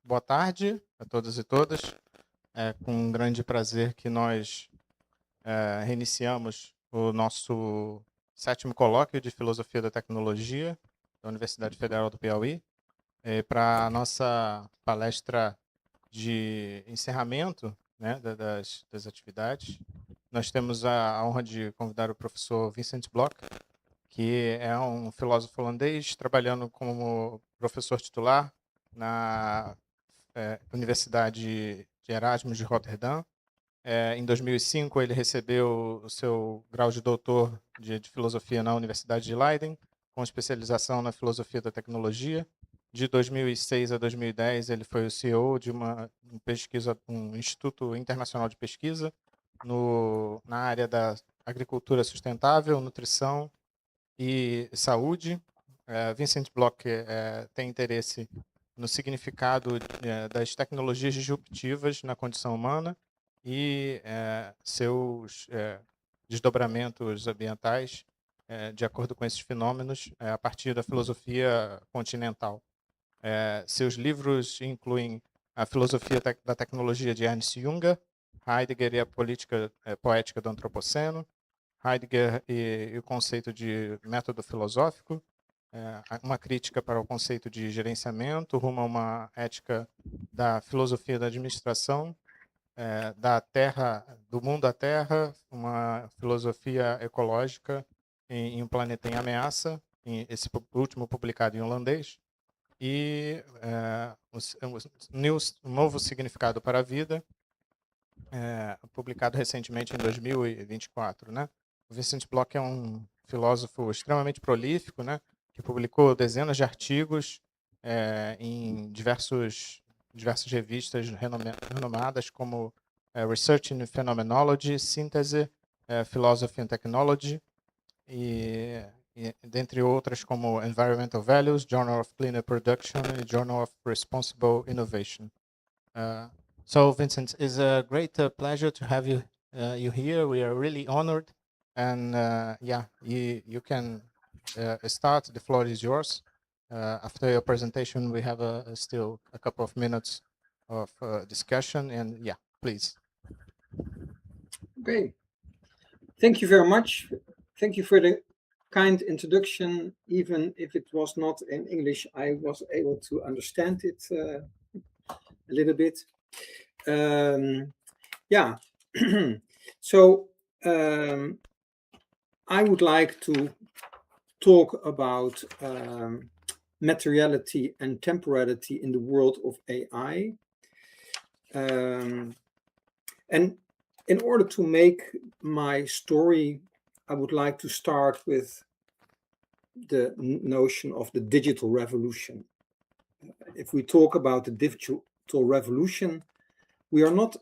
Boa tarde a todos e todas. É com um grande prazer que nós reiniciamos o nosso 7º colóquio de Filosofia da Tecnologia da Universidade Federal do Piauí. Para a nossa palestra de encerramento, né, das atividades, nós temos a honra de convidar o professor Vincent Blok, que é um filósofo holandês trabalhando como professor titular na Universidade de Erasmus de Rotterdam. Em 2005, ele recebeu o seu grau de doutor de filosofia na Universidade de Leiden, com especialização na filosofia da tecnologia. De 2006 a 2010, ele foi o CEO de um instituto internacional de pesquisa na área da agricultura sustentável, nutrição e saúde. Vincent Blok tem interesse no significado das tecnologias disruptivas na condição humana e seus desdobramentos ambientais de acordo com esses fenômenos a partir da filosofia continental. Seus livros incluem a filosofia da tecnologia de Ernst Junger, Heidegger e a política poética do antropoceno, Heidegger e o conceito de método filosófico, uma crítica para o conceito de gerenciamento, rumo a uma ética da filosofia da administração, do mundo à terra, uma filosofia ecológica em um planeta em ameaça, esse último publicado em holandês, e um novo significado para a vida, publicado recentemente em 2024, né? O Vincent Blok é um filósofo extremamente prolífico, né? Que publicou dezenas de artigos em diversas revistas renomadas, como Research in Phenomenology, Synthese, Philosophy and Technology, dentre outras como Environmental Values, Journal of Cleaner Production e Journal of Responsible Innovation. So, Vincent, it's a great pleasure to have you here. We are really honored, and you can start. The floor is yours. After your presentation, we have still a couple of minutes of discussion, and please. Okay. Thank you very much. Thank you for the kind introduction. Even if it was not in English, I was able to understand it a little bit. So I would like to talk about materiality and temporality in the world of AI. And in order to make my story, I would like to start with the notion of the digital revolution. If we talk about the digital revolution, we are not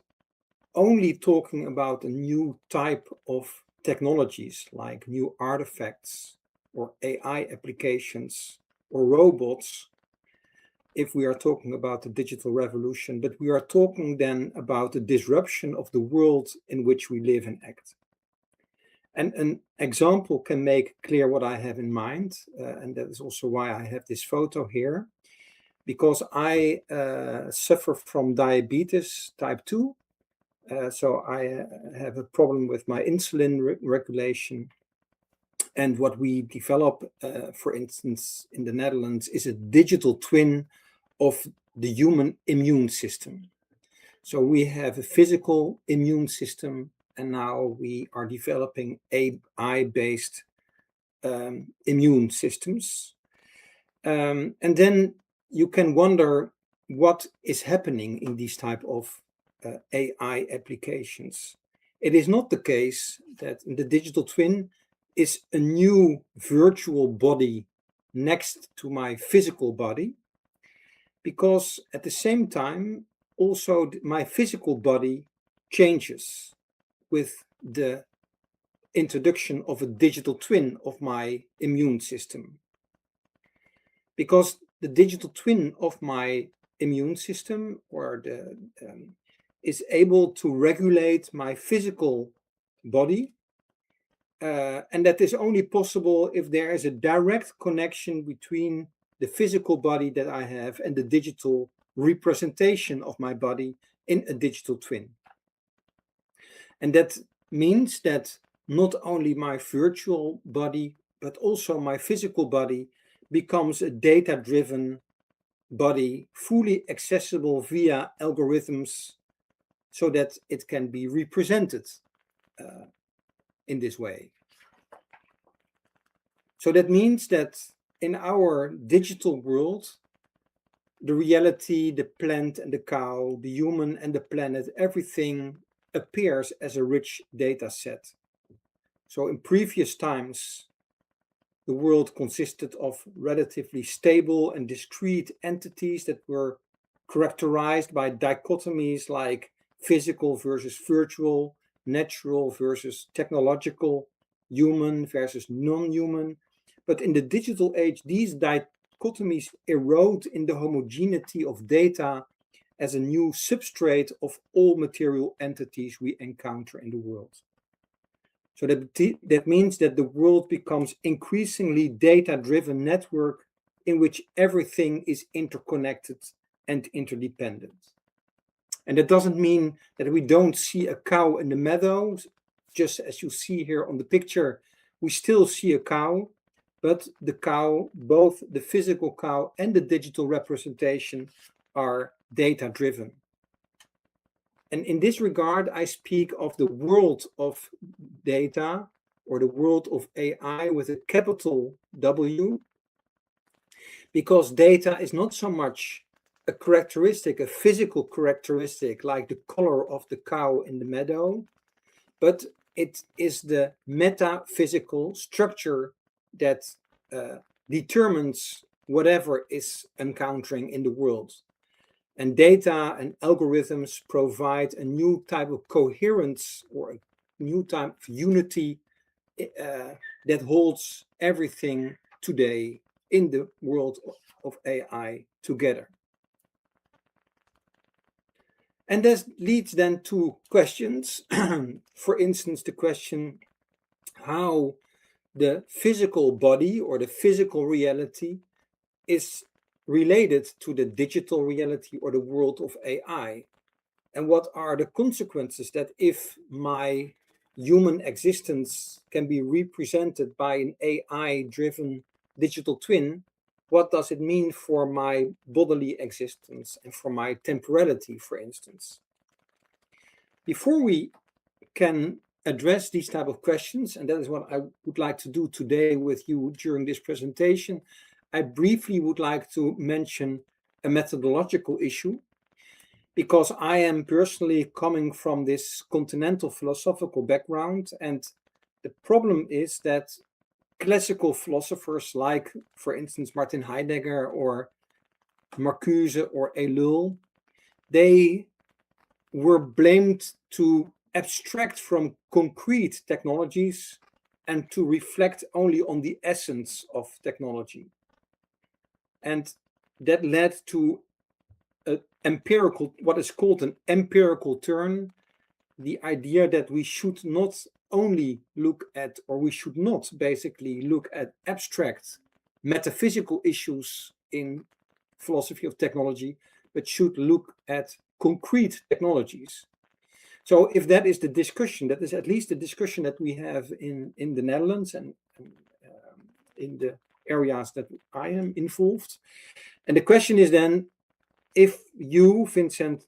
only talking about a new type of technologies like new artifacts or AI applications or robots, if we are talking about the digital revolution, but we are talking then about the disruption of the world in which we live and act. And an example can make clear what I have in mind, and that is also why I have this photo here, because I suffer from diabetes type 2, so I have a problem with my insulin regulation. And what we develop, for instance, in the Netherlands, is a digital twin of the human immune system. So we have a physical immune system, and now we are developing AI-based immune systems. And then you can wonder what is happening in these type of AI applications. It is not the case that the digital twin is a new virtual body next to my physical body, because at the same time, also my physical body changes with the introduction of a digital twin of my immune system. Because the digital twin of my immune system is able to regulate my physical body, and that is only possible if there is a direct connection between the physical body that I have and the digital representation of my body in a digital twin. And that means that not only my virtual body, but also my physical body becomes a data-driven body, fully accessible via algorithms, so that it can be represented in this way. So that means that in our digital world, the reality, the plant and the cow, the human and the planet, everything appears as a rich data set. So in previous times, the world consisted of relatively stable and discrete entities that were characterized by dichotomies like physical versus virtual, natural versus technological, human versus non-human. But in the digital age, these dichotomies erode in the homogeneity of data as a new substrate of all material entities we encounter in the world. So that means that the world becomes increasingly data-driven network in which everything is interconnected and interdependent. And that doesn't mean that we don't see a cow in the meadow. Just as you see here on the picture, we still see a cow, but the cow, both the physical cow and the digital representation, are data-driven. And in this regard, I speak of the world of data, or the world of AI with a capital W, because data is not so much a characteristic, a physical characteristic like the color of the cow in the meadow, but it is the metaphysical structure that determines whatever is encountering in the world. And data and algorithms provide a new type of coherence or a new type of unity that holds everything today in the world of AI together. And this leads then to questions. For instance, the question how the physical body or the physical reality is related to the digital reality or the world of AI. And what are the consequences that if my human existence can be represented by an AI-driven digital twin, what does it mean for my bodily existence and for my temporality, for instance? Before we can address these type of questions, and that is what I would like to do today with you during this presentation, I briefly would like to mention a methodological issue, because I am personally coming from this continental philosophical background, and the problem is that classical philosophers like, for instance, Martin Heidegger or Marcuse or Ellul, they were blamed to abstract from concrete technologies and to reflect only on the essence of technology. And that led to an empirical, what is called an empirical turn, the idea that we should not only look at, or we should not basically look at abstract metaphysical issues in philosophy of technology, but should look at concrete technologies. So if that is the discussion, that is at least the discussion that we have in the Netherlands and in the areas that I am involved. And the question is then, if you, Vincent,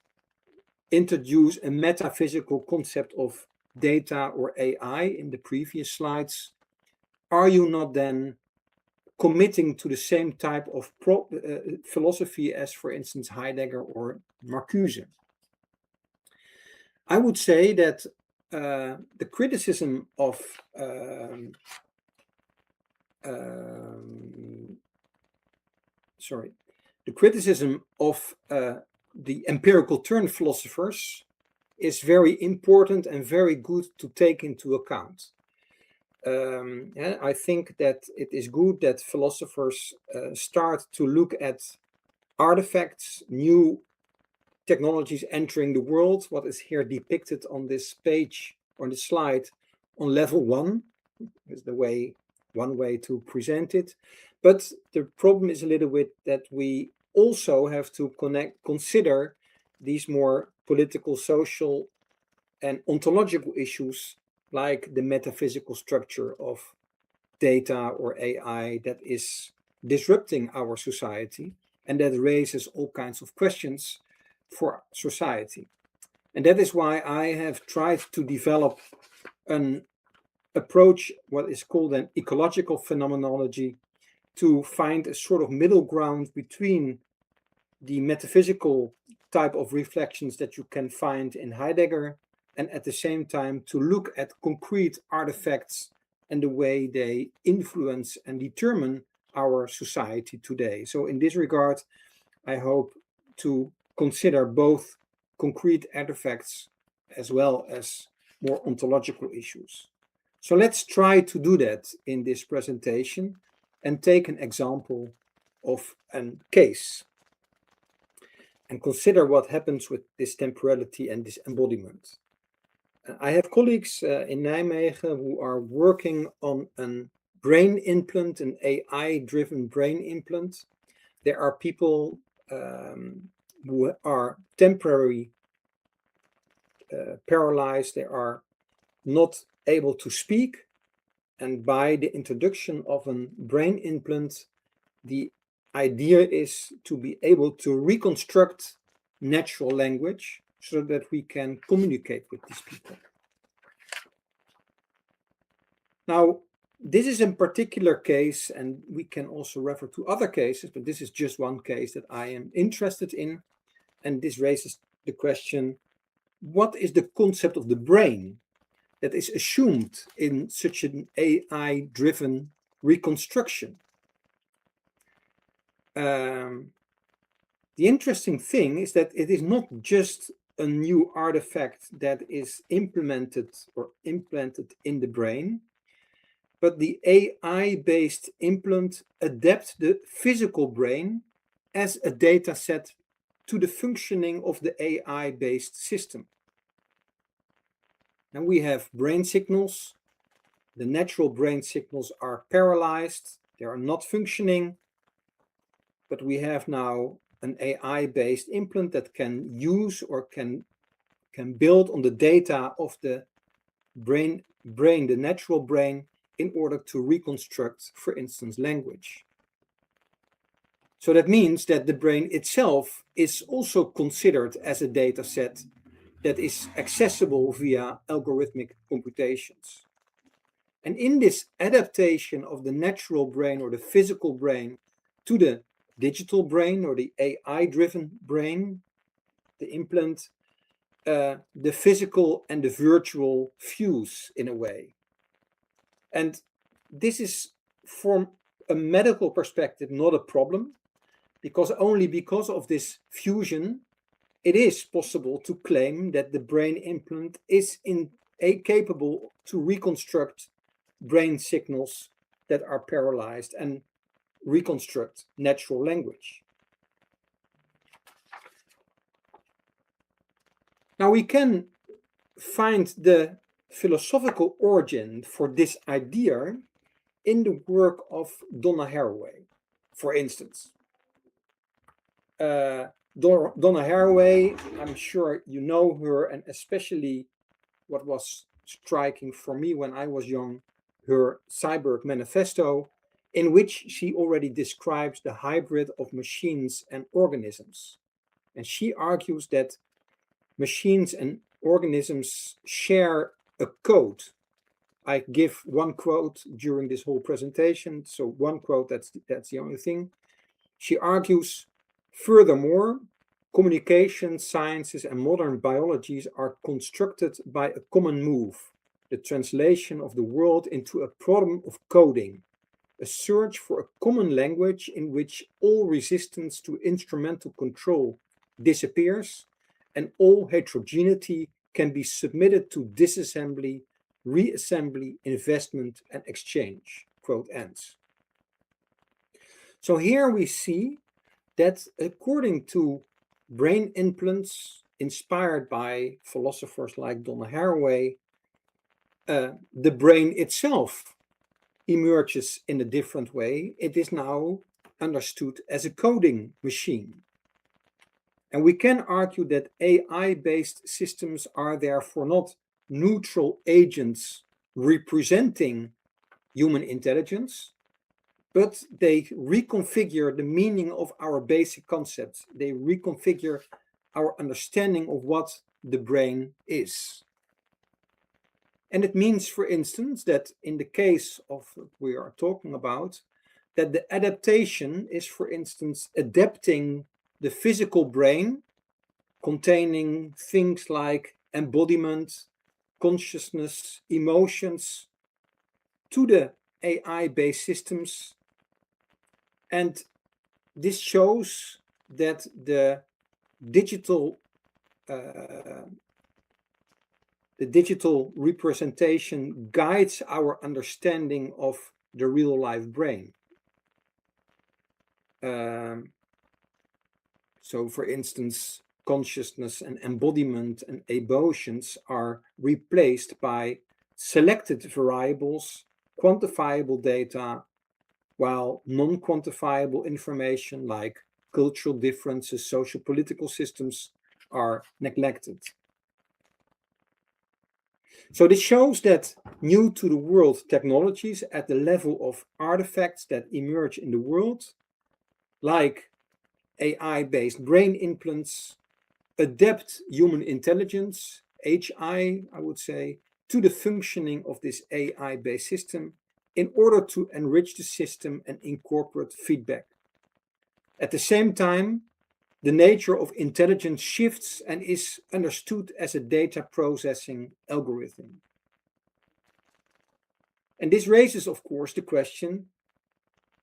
introduce a metaphysical concept of data or AI in the previous slides, are you not then committing to the same type of philosophy as, for instance, Heidegger or Marcuse? I would say that the criticism of the empirical turn philosophers is very important and very good to take into account. I think that it is good that philosophers start to look at artifacts, new technologies entering the world, what is here depicted on this page, on the slide, on level 1, is one way to present it. But the problem is a little bit that we also have to consider these more political, social, and ontological issues like the metaphysical structure of data or AI that is disrupting our society and that raises all kinds of questions for society. And that is why I have tried to develop an approach, what is called an ecological phenomenology, to find a sort of middle ground between the metaphysical type of reflections that you can find in Heidegger, and at the same time to look at concrete artifacts and the way they influence and determine our society today. So in this regard, I hope to consider both concrete artifacts as well as more ontological issues. So let's try to do that in this presentation and take an example of a case and consider what happens with this temporality and this embodiment. I have colleagues in Nijmegen who are working on a brain implant, an AI-driven brain implant. There are people who are temporarily paralyzed. They are not able to speak. And by the introduction of a brain implant, the idea is to be able to reconstruct natural language so that we can communicate with these people. Now, this is a particular case, and we can also refer to other cases, but this is just one case that I am interested in. And this raises the question, what is the concept of the brain that is assumed in such an AI-driven reconstruction? The interesting thing is that it is not just a new artifact that is implemented or implanted in the brain, but the AI-based implant adapts the physical brain as a data set to the functioning of the AI-based system. And we have brain signals. The natural brain signals are paralyzed. They are not functioning. But we have now an AI-based implant that can use or can build on the data of the brain, the natural brain, in order to reconstruct, for instance, language. So that means that the brain itself is also considered as a data set that is accessible via algorithmic computations. And in this adaptation of the natural brain or the physical brain to the digital brain or the AI-driven brain, the implant, the physical and the virtual fuse in a way. And this is, from a medical perspective, not a problem, because only because of this fusion, it is possible to claim that the brain implant is capable to reconstruct brain signals that are paralyzed and reconstruct natural language. Now we can find the philosophical origin for this idea in the work of Donna Haraway, for instance. Donna Haraway, I'm sure you know her, and especially what was striking for me when I was young, her Cyborg Manifesto, in which she already describes the hybrid of machines and organisms. And she argues that machines and organisms share a code. I give one quote during this whole presentation, so one quote, that's the only thing. She argues, furthermore, communication, sciences, and modern biologies are constructed by a common move, the translation of the world into a problem of coding, a search for a common language in which all resistance to instrumental control disappears and all heterogeneity can be submitted to disassembly, reassembly, investment, and exchange. Quote ends. So here we see that according to brain implants inspired by philosophers like Donna Haraway, the brain itself emerges in a different way. It is now understood as a coding machine. And we can argue that AI-based systems are therefore not neutral agents representing human intelligence, but they reconfigure the meaning of our basic concepts. They reconfigure our understanding of what the brain is. And it means, for instance, that in the case of what we are talking about, that the adaptation is, for instance, adapting the physical brain containing things like embodiment, consciousness, emotions to the AI-based systems. And this shows that the digital representation guides our understanding of the real-life brain. So, for instance, consciousness and embodiment and emotions are replaced by selected variables, quantifiable data, while non-quantifiable information like cultural differences, social political systems are neglected. So this shows that new to the world technologies at the level of artifacts that emerge in the world, like AI-based brain implants, adapt human intelligence, HI, I would say, to the functioning of this AI-based system in order to enrich the system and incorporate feedback. At the same time, the nature of intelligence shifts and is understood as a data processing algorithm. And this raises, of course, the question,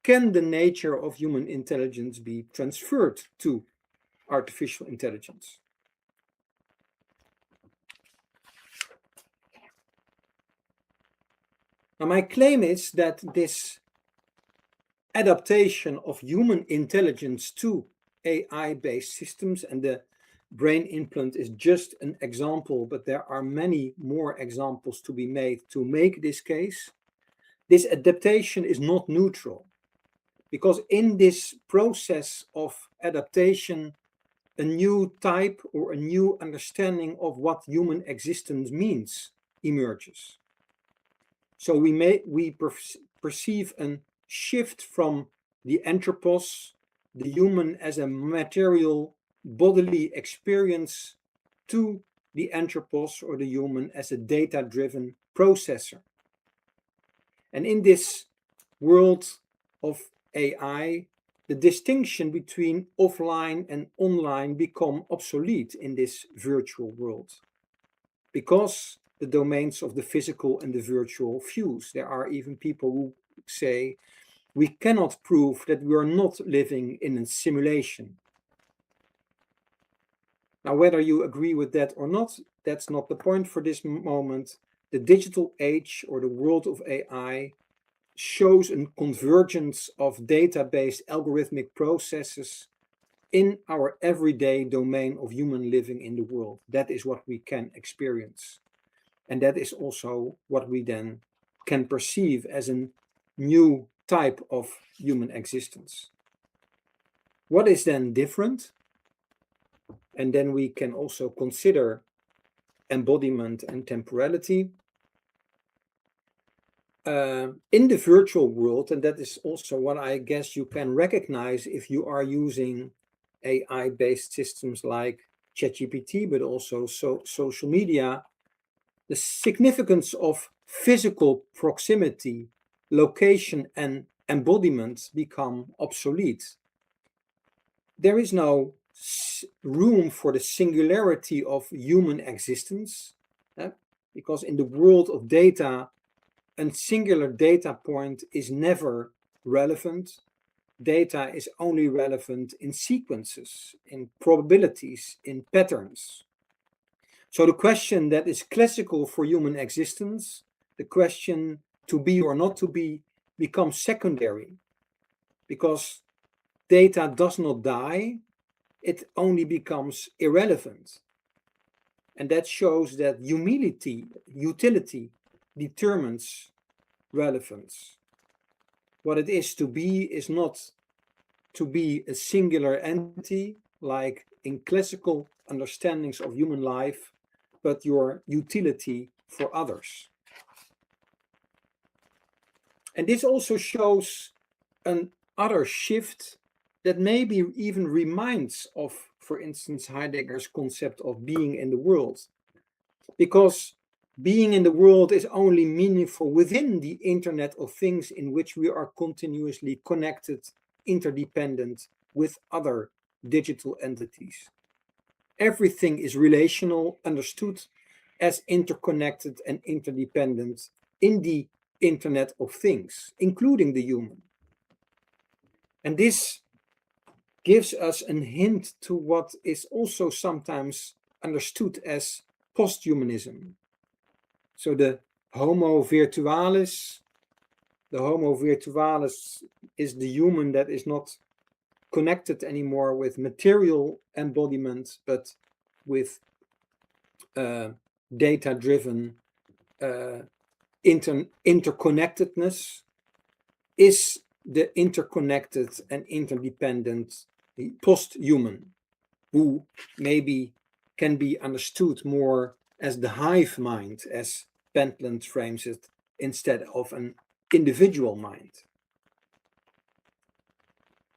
can the nature of human intelligence be transferred to artificial intelligence? Now, my claim is that this adaptation of human intelligence to AI-based systems, and the brain implant is just an example, but there are many more examples to be made to make this case. This adaptation is not neutral, because in this process of adaptation, a new type or a new understanding of what human existence means emerges. So we perceive a shift from the anthropos, the human as a material bodily experience, to the anthropos or the human as a data-driven processor. And in this world of AI, the distinction between offline and online become obsolete in this virtual world, because the domains of the physical and the virtual fuse. There are even people who say we cannot prove that we are not living in a simulation. Now, whether you agree with that or not, that's not the point for this moment. The digital age or the world of AI shows a convergence of data-based algorithmic processes in our everyday domain of human living in the world. That is what we can experience. And that is also what we then can perceive as a new type of human existence. What is then different? And then we can also consider embodiment and temporality. In the virtual world, and that is also what I guess you can recognize if you are using AI-based systems like ChatGPT, but also social media, the significance of physical proximity, location, and embodiment become obsolete. There is no room for the singularity of human existence, because in the world of data, a singular data point is never relevant. Data is only relevant in sequences, in probabilities, in patterns. So the question that is classical for human existence, the question to be or not to be, becomes secondary, because data does not die, it only becomes irrelevant. And that shows that utility determines relevance. what it is not to be a singular entity, like in classical understandings of human life, but your utility for others. And this also shows another shift that maybe even reminds of, for instance, Heidegger's concept of being in the world. Because being in the world is only meaningful within the Internet of Things, in which we are continuously connected, interdependent with other digital entities. Everything is relational, understood as interconnected and interdependent in the Internet of Things, including the human. And this gives us a hint to what is also sometimes understood as posthumanism. So the Homo virtualis is the human that is not connected anymore with material embodiment, but with data-driven interconnectedness, is the interconnected and interdependent post-human, who maybe can be understood more as the hive mind, as Pentland frames it, instead of an individual mind.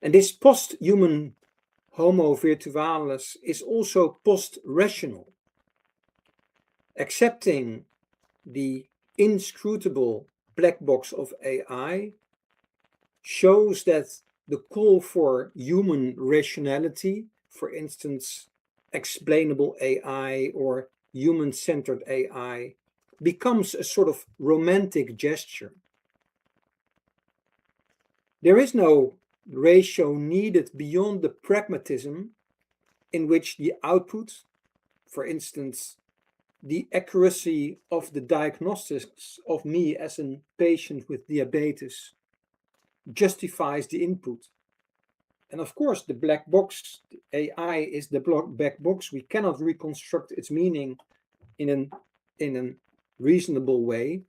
And this post-human Homo virtualis is also post-rational, accepting the inscrutable black box of AI shows that the call for human rationality, for instance, explainable AI or human-centered AI, becomes a sort of romantic gesture. There is no ratio needed beyond the pragmatism in which the output, for instance, the accuracy of the diagnostics of me as a patient with diabetes, justifies the input. And of course, the black box, the AI is the black box. We cannot reconstruct its meaning in a reasonable way.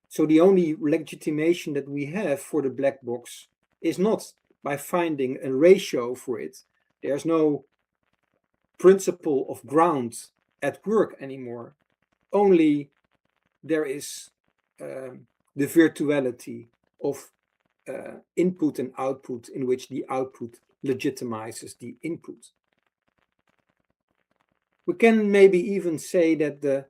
So the only legitimation that we have for the black box is not by finding a ratio for it. There's no principle of ground at work anymore. Only there is the virtuality of input and output, in which the output legitimizes the input. We can maybe even say that the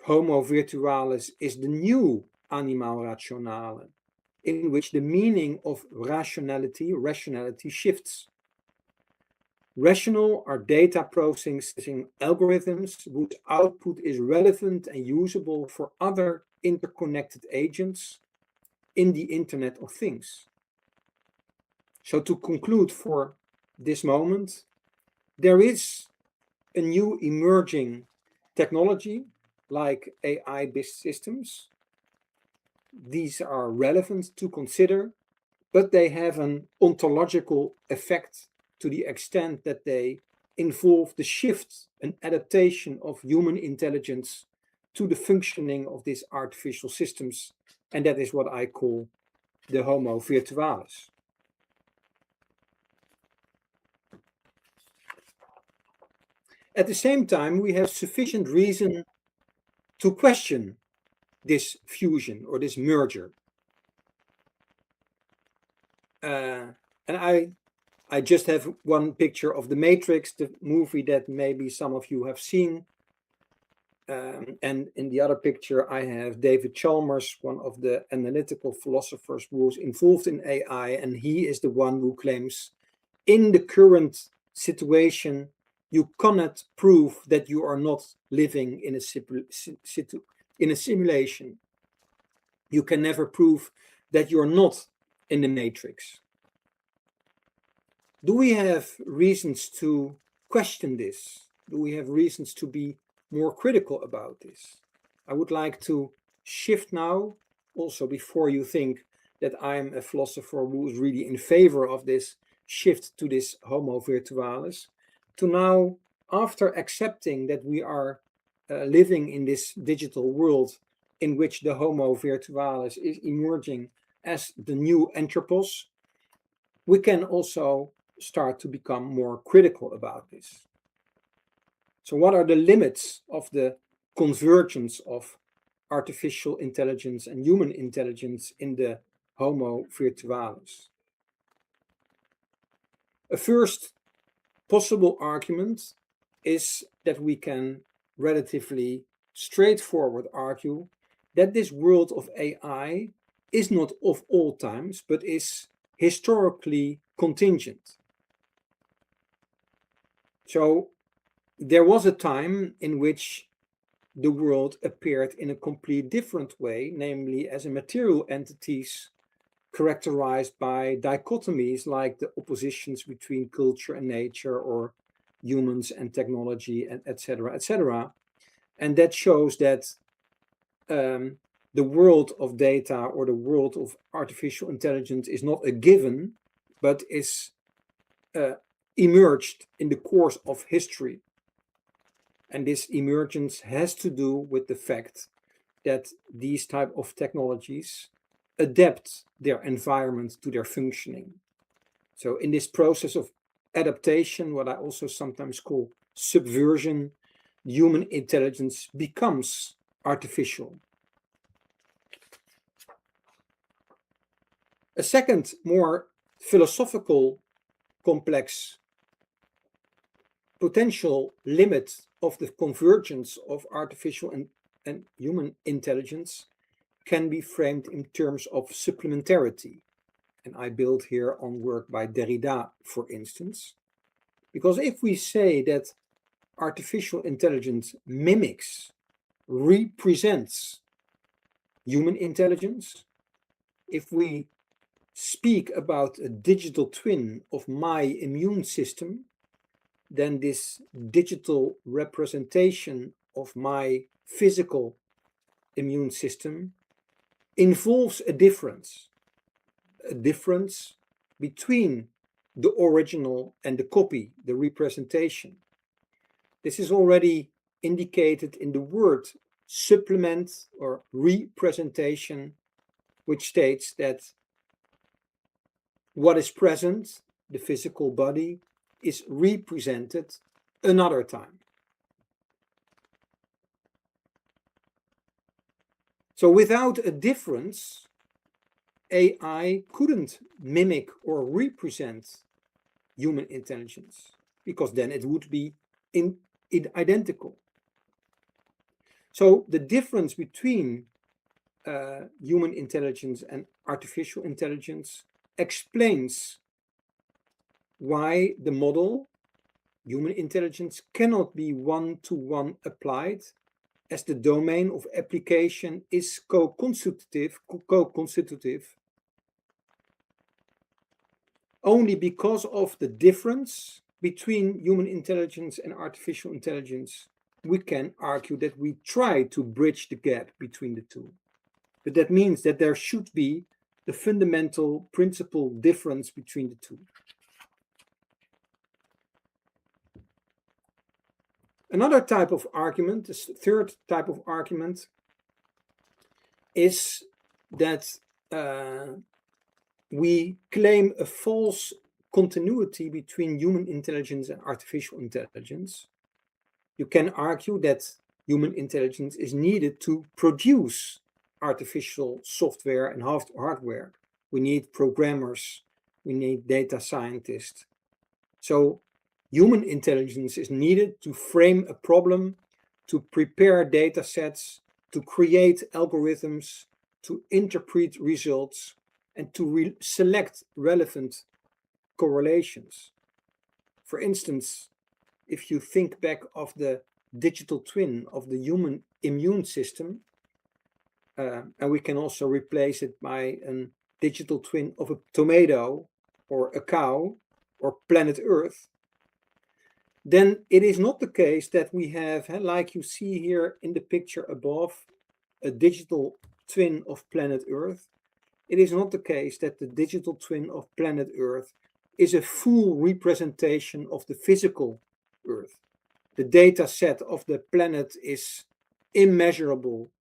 Homo virtualis is the new animal rationale, in which the meaning of rationality shifts. Rational are data processing algorithms whose output is relevant and usable for other interconnected agents in the Internet of Things. So to conclude for this moment, there is a new emerging technology like AI-based systems. These are relevant to consider, but they have an ontological effect to the extent that they involve the shift and adaptation of human intelligence to the functioning of these artificial systems. And that is what I call the Homo virtualis. At the same time, we have sufficient reason to question this fusion or this merger. And I just have one picture of The Matrix, the movie that maybe some of you have seen. And in the other picture, I have David Chalmers, one of the analytical philosophers who was involved in AI, and he is the one who claims, in the current situation, you cannot prove that you are not living in a simulation. You can never prove that you are not in the Matrix. Do we have reasons to question this? Do we have reasons to be more critical about this? I would like to shift now, also before you think that I'm a philosopher who is really in favor of this shift to this Homo virtualis, to now, after accepting that we are living in this digital world in which the Homo virtualis is emerging as the new anthropos, we can also start to become more critical about this. So what are the limits of the convergence of artificial intelligence and human intelligence in the Homo virtualis? A first possible argument is that we can relatively straightforward argue that this world of AI is not of all times, but is historically contingent. So there was a time in which the world appeared in a completely different way, namely as a material entities characterized by dichotomies like the oppositions between culture and nature, or humans and technology, and etc., etc. And that shows that the world of data or the world of artificial intelligence is not a given, but is emerged in the course of history. And this emergence has to do with the fact that these type of technologies adapt their environment to their functioning. So in this process of adaptation, what I also sometimes call subversion, human intelligence becomes artificial. A second, more philosophical, complex potential limit of the convergence of artificial and human intelligence can be framed in terms of supplementarity. And I build here on work by Derrida, for instance, because if we say that artificial intelligence mimics, represents human intelligence, if we speak about a digital twin of my immune system, then this digital representation of my physical immune system involves a difference between the original and the copy, the representation. This is already indicated in the word supplement or representation, which states that what is present, the physical body, is represented another time. So without a difference, AI couldn't mimic or represent human intelligence, because then it would be identical. So the difference between human intelligence and artificial intelligence explains why the model, human intelligence, cannot be one-to-one applied, as the domain of application is co-constitutive only because of the difference between human intelligence and artificial intelligence. We can argue that we try to bridge the gap between the two. But that means that there should be the fundamental principal difference between the two. Another type of argument, this third type of argument, is that we claim a false continuity between human intelligence and artificial intelligence. You can argue that human intelligence is needed to produce artificial software and hardware. We need programmers, we need data scientists. So human intelligence is needed to frame a problem, to prepare data sets, to create algorithms, to interpret results, and to select relevant correlations. For instance, if you think back of the digital twin of the human immune system, and we can also replace it by a digital twin of a tomato or a cow or planet Earth, then it is not the case that we have, like you see here in the picture above, a digital twin of planet Earth. It is not the case that the digital twin of planet Earth is a full representation of the physical Earth. The data set of the planet is immeasurable,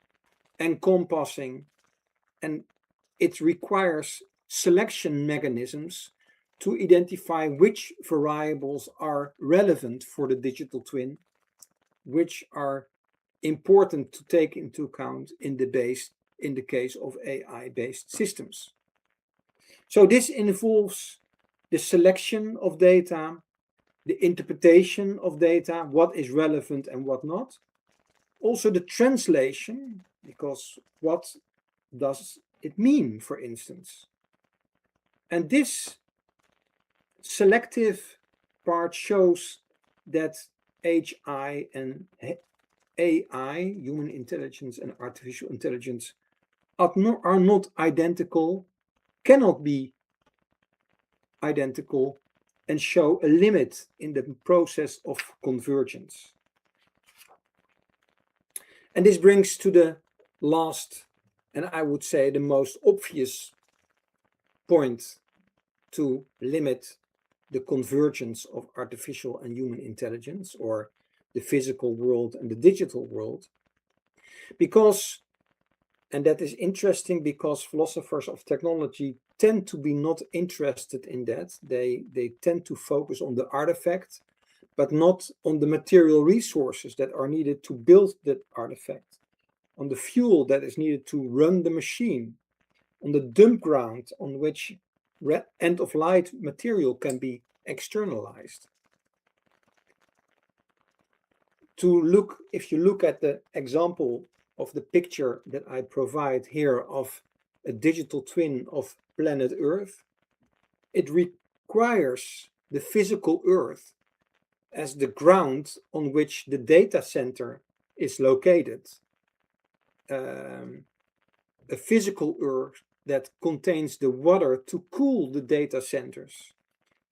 encompassing, and it requires selection mechanisms to identify which variables are relevant for the digital twin, which are important to take into account in the case of AI-based systems. So this involves the selection of data, the interpretation of data, what is relevant and what not. Also the translation, because what does it mean, for instance? And this selective part shows that HI and AI, human intelligence and artificial intelligence, are not identical, cannot be identical, and show a limit in the process of convergence. And this brings to the last, and I would say the most obvious point to limit the convergence of artificial and human intelligence, or the physical world and the digital world. Because, and that is interesting, because philosophers of technology tend to be not interested in that. They tend to focus on the artifact, but not on the material resources that are needed to build that artifact, on the fuel that is needed to run the machine, on the dump ground on which end-of-life material can be externalized. If you look at the example of the picture that I provide here of a digital twin of planet Earth, it requires the physical Earth as the ground on which the data center is located. A physical Earth that contains the water to cool the data centers,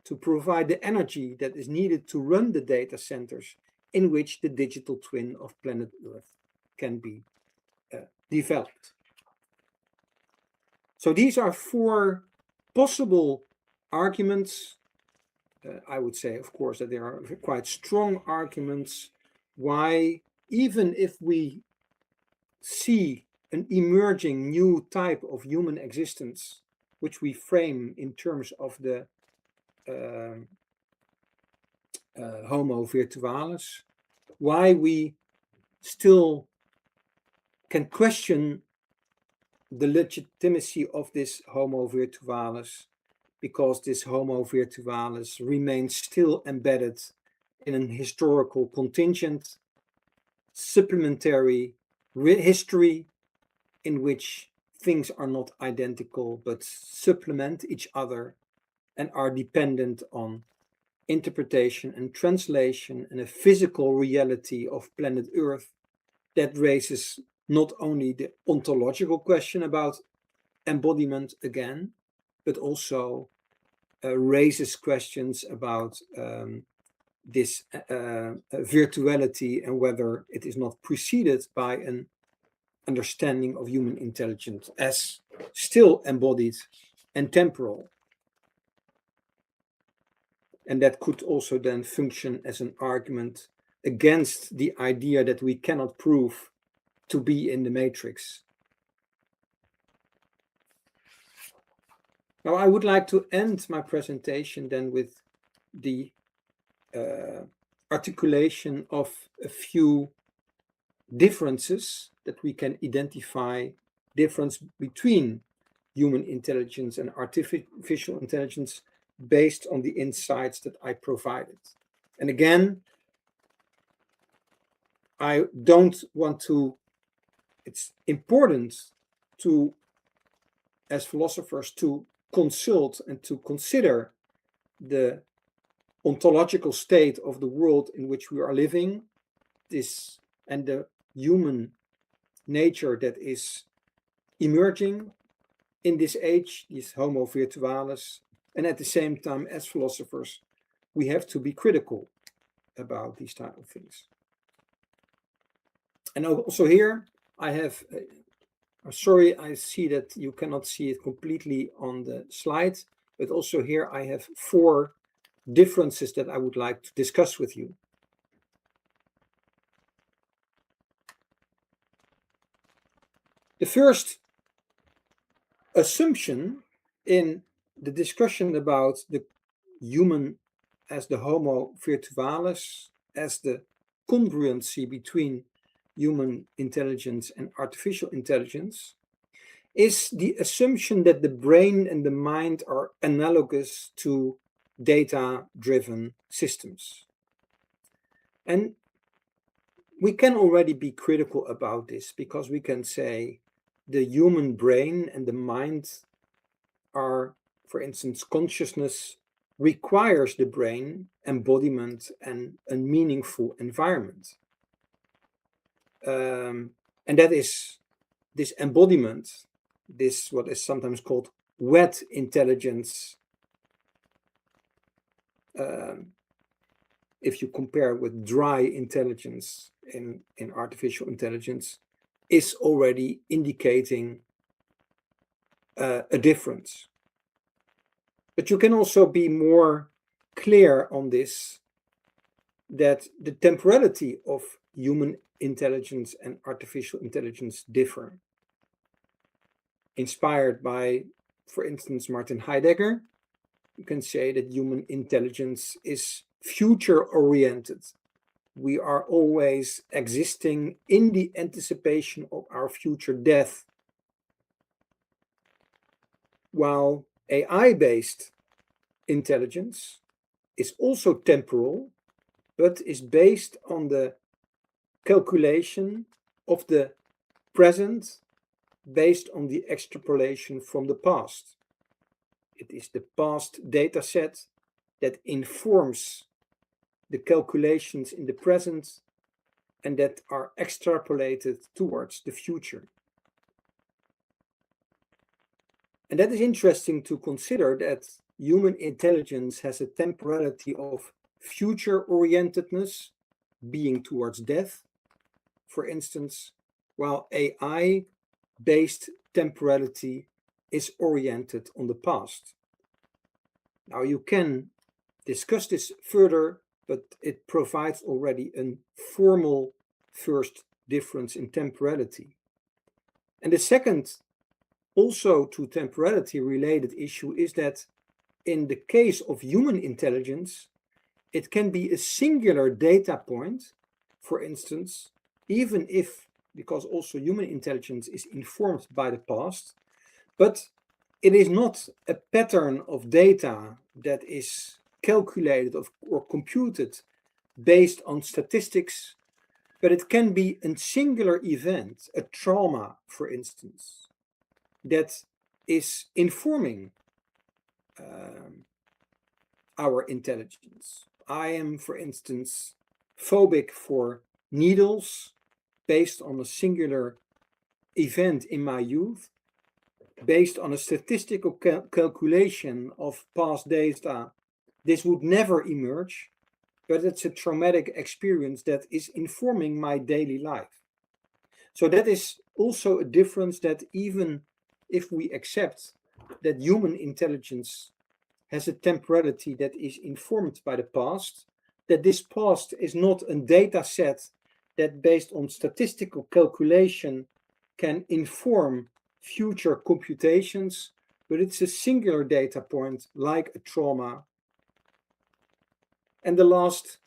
to provide the energy that is needed to run the data centers in which the digital twin of planet Earth can be developed. So these are 4 possible arguments. I would say, of course, that there are quite strong arguments why, even if we see an emerging new type of human existence, which we frame in terms of the Homo virtualis, why we still can question the legitimacy of this Homo virtualis, because this Homo virtualis remains still embedded in an historical contingent, supplementary history in which things are not identical but supplement each other and are dependent on interpretation and translation and a physical reality of planet Earth that raises not only the ontological question about embodiment again, but also raises questions about this virtuality and whether it is not preceded by an understanding of human intelligence as still embodied and temporal. And that could also then function as an argument against the idea that we cannot prove to be in the matrix. Now, I would like to end my presentation then with the articulation of a few differences that we can identify, difference between human intelligence and artificial intelligence based on the insights that I provided. And again, I don't want to, it's important to, as philosophers, to consult and to consider the ontological state of the world in which we are living, this and the human nature that is emerging in this age, this Homo virtualis, and at the same time, as philosophers, we have to be critical about these type of things. And also here, I have, sorry, I see that you cannot see it completely on the slide, but also here I have 4 differences that I would like to discuss with you. The first assumption in the discussion about the human as the Homo virtualis, as the congruency between human intelligence and artificial intelligence, is the assumption that the brain and the mind are analogous to data-driven systems. And we can already be critical about this, because we can say the human brain and the mind are, for instance, consciousness requires the brain, embodiment, and a meaningful environment. And that is this embodiment, this what is sometimes called wet intelligence, if you compare with dry intelligence in artificial intelligence, is already indicating a difference. But you can also be more clear on this, that the temporality of human intelligence and artificial intelligence differ. Inspired by, for instance, Martin Heidegger, you can say that human intelligence is future-oriented. We are always existing in the anticipation of our future death, while AI-based intelligence is also temporal, but is based on the calculation of the present based on the extrapolation from the past. It is the past data set that informs the calculations in the present and that are extrapolated towards the future. And that is interesting to consider, that human intelligence has a temporality of future-orientedness, being towards death, for instance, while AI-based temporality is oriented on the past. Now, you can discuss this further, but it provides already a formal first difference in temporality. And the second, also to temporality related issue, is that in the case of human intelligence, it can be a singular data point, for instance, even if, because also human intelligence is informed by the past, but it is not a pattern of data that is calculated or computed based on statistics, but it can be a singular event, a trauma, for instance, that is informing our intelligence. I am, for instance, phobic for needles based on a singular event in my youth, based on a statistical calculation of past data. This would never emerge, but it's a traumatic experience that is informing my daily life. So that is also a difference, that even if we accept that human intelligence has a temporality that is informed by the past, that this past is not a data set that based on statistical calculation can inform future computations, but it's a singular data point like a trauma. And the last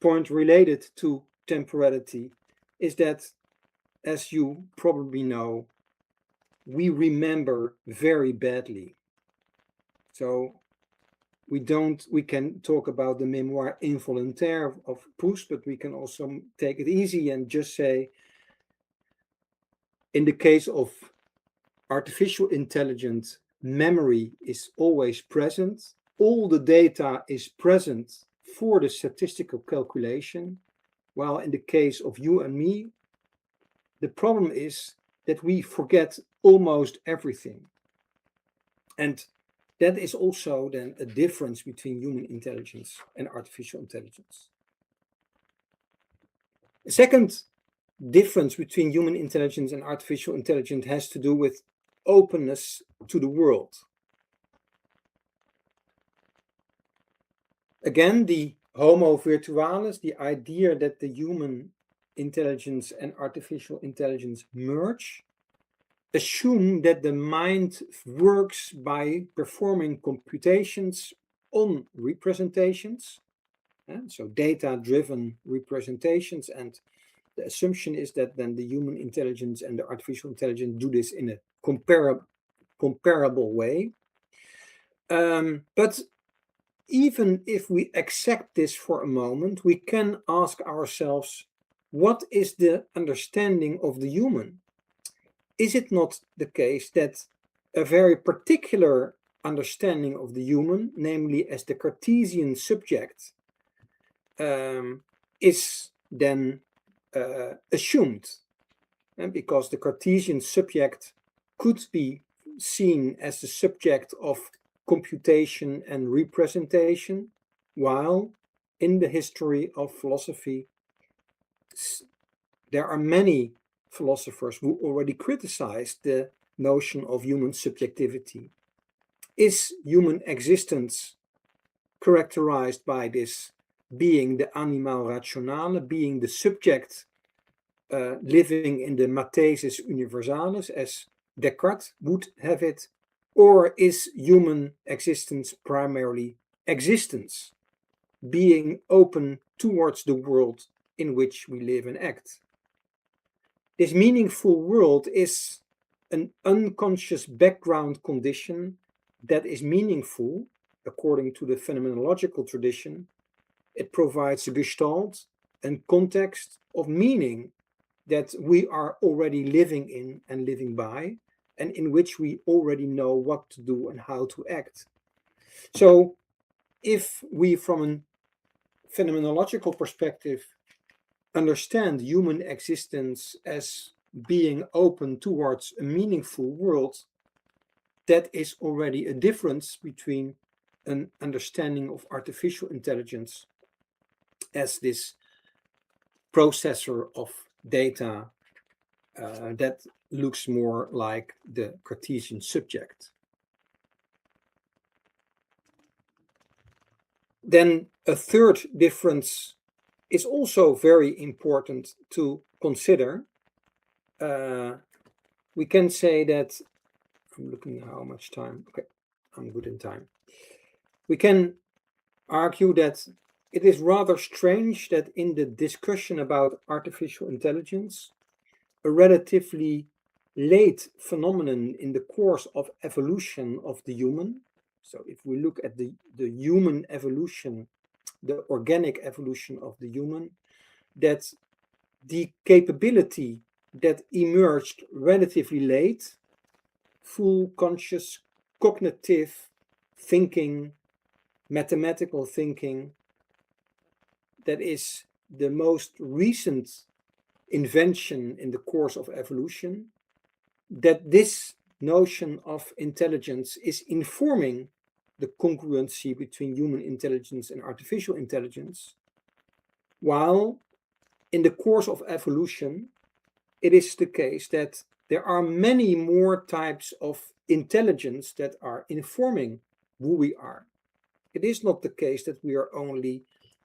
point related to temporality is that, as you probably know, we remember very badly. So we can talk about the mémoire involontaire of Proust, but we can also take it easy and just say, in the case of artificial intelligence, memory is always present. All the data is present for the statistical calculation, while in the case of you and me, the problem is that we forget almost everything. And that is also then a difference between human intelligence and artificial intelligence. The second difference between human intelligence and artificial intelligence has to do with openness to the world. Again, the Homo virtualis, the idea that the human intelligence and artificial intelligence merge, assume that the mind works by performing computations on representations, so data-driven representations, and the assumption is that then the human intelligence and the artificial intelligence do this in a comparable way. But even if we accept this for a moment, we can ask ourselves, what is the understanding of the human? Is it not the case that a very particular understanding of the human, namely as the Cartesian subject, is then assumed? And because the Cartesian subject could be seen as the subject of computation and representation, while in the history of philosophy, there are many philosophers who already criticized the notion of human subjectivity. Is human existence characterized by this being the animal rationale, being the subject living in the matesis universalis, as Descartes would have it, or is human existence primarily existence, being open towards the world in which we live and act? This meaningful world is an unconscious background condition that is meaningful according to the phenomenological tradition. It provides a gestalt and context of meaning that we are already living in and living by, and in which we already know what to do and how to act. So if we, from a phenomenological perspective, understand human existence as being open towards a meaningful world, that is already a difference between an understanding of artificial intelligence as this processor of data that looks more like the Cartesian subject. Then a third difference is also very important to consider. We can say that, I'm looking how much time, okay, I'm good in time. We can argue that it is rather strange that in the discussion about artificial intelligence, a relatively late phenomenon in the course of evolution of the human, so if we look at the human evolution, the organic evolution of the human, that the capability that emerged relatively late, full conscious cognitive thinking, mathematical thinking, that is the most recent invention in the course of evolution, that this notion of intelligence is informing the congruency between human intelligence and artificial intelligence, while in the course of evolution, it is the case that there are many more types of intelligence that are informing who we are. It is not the case that we are only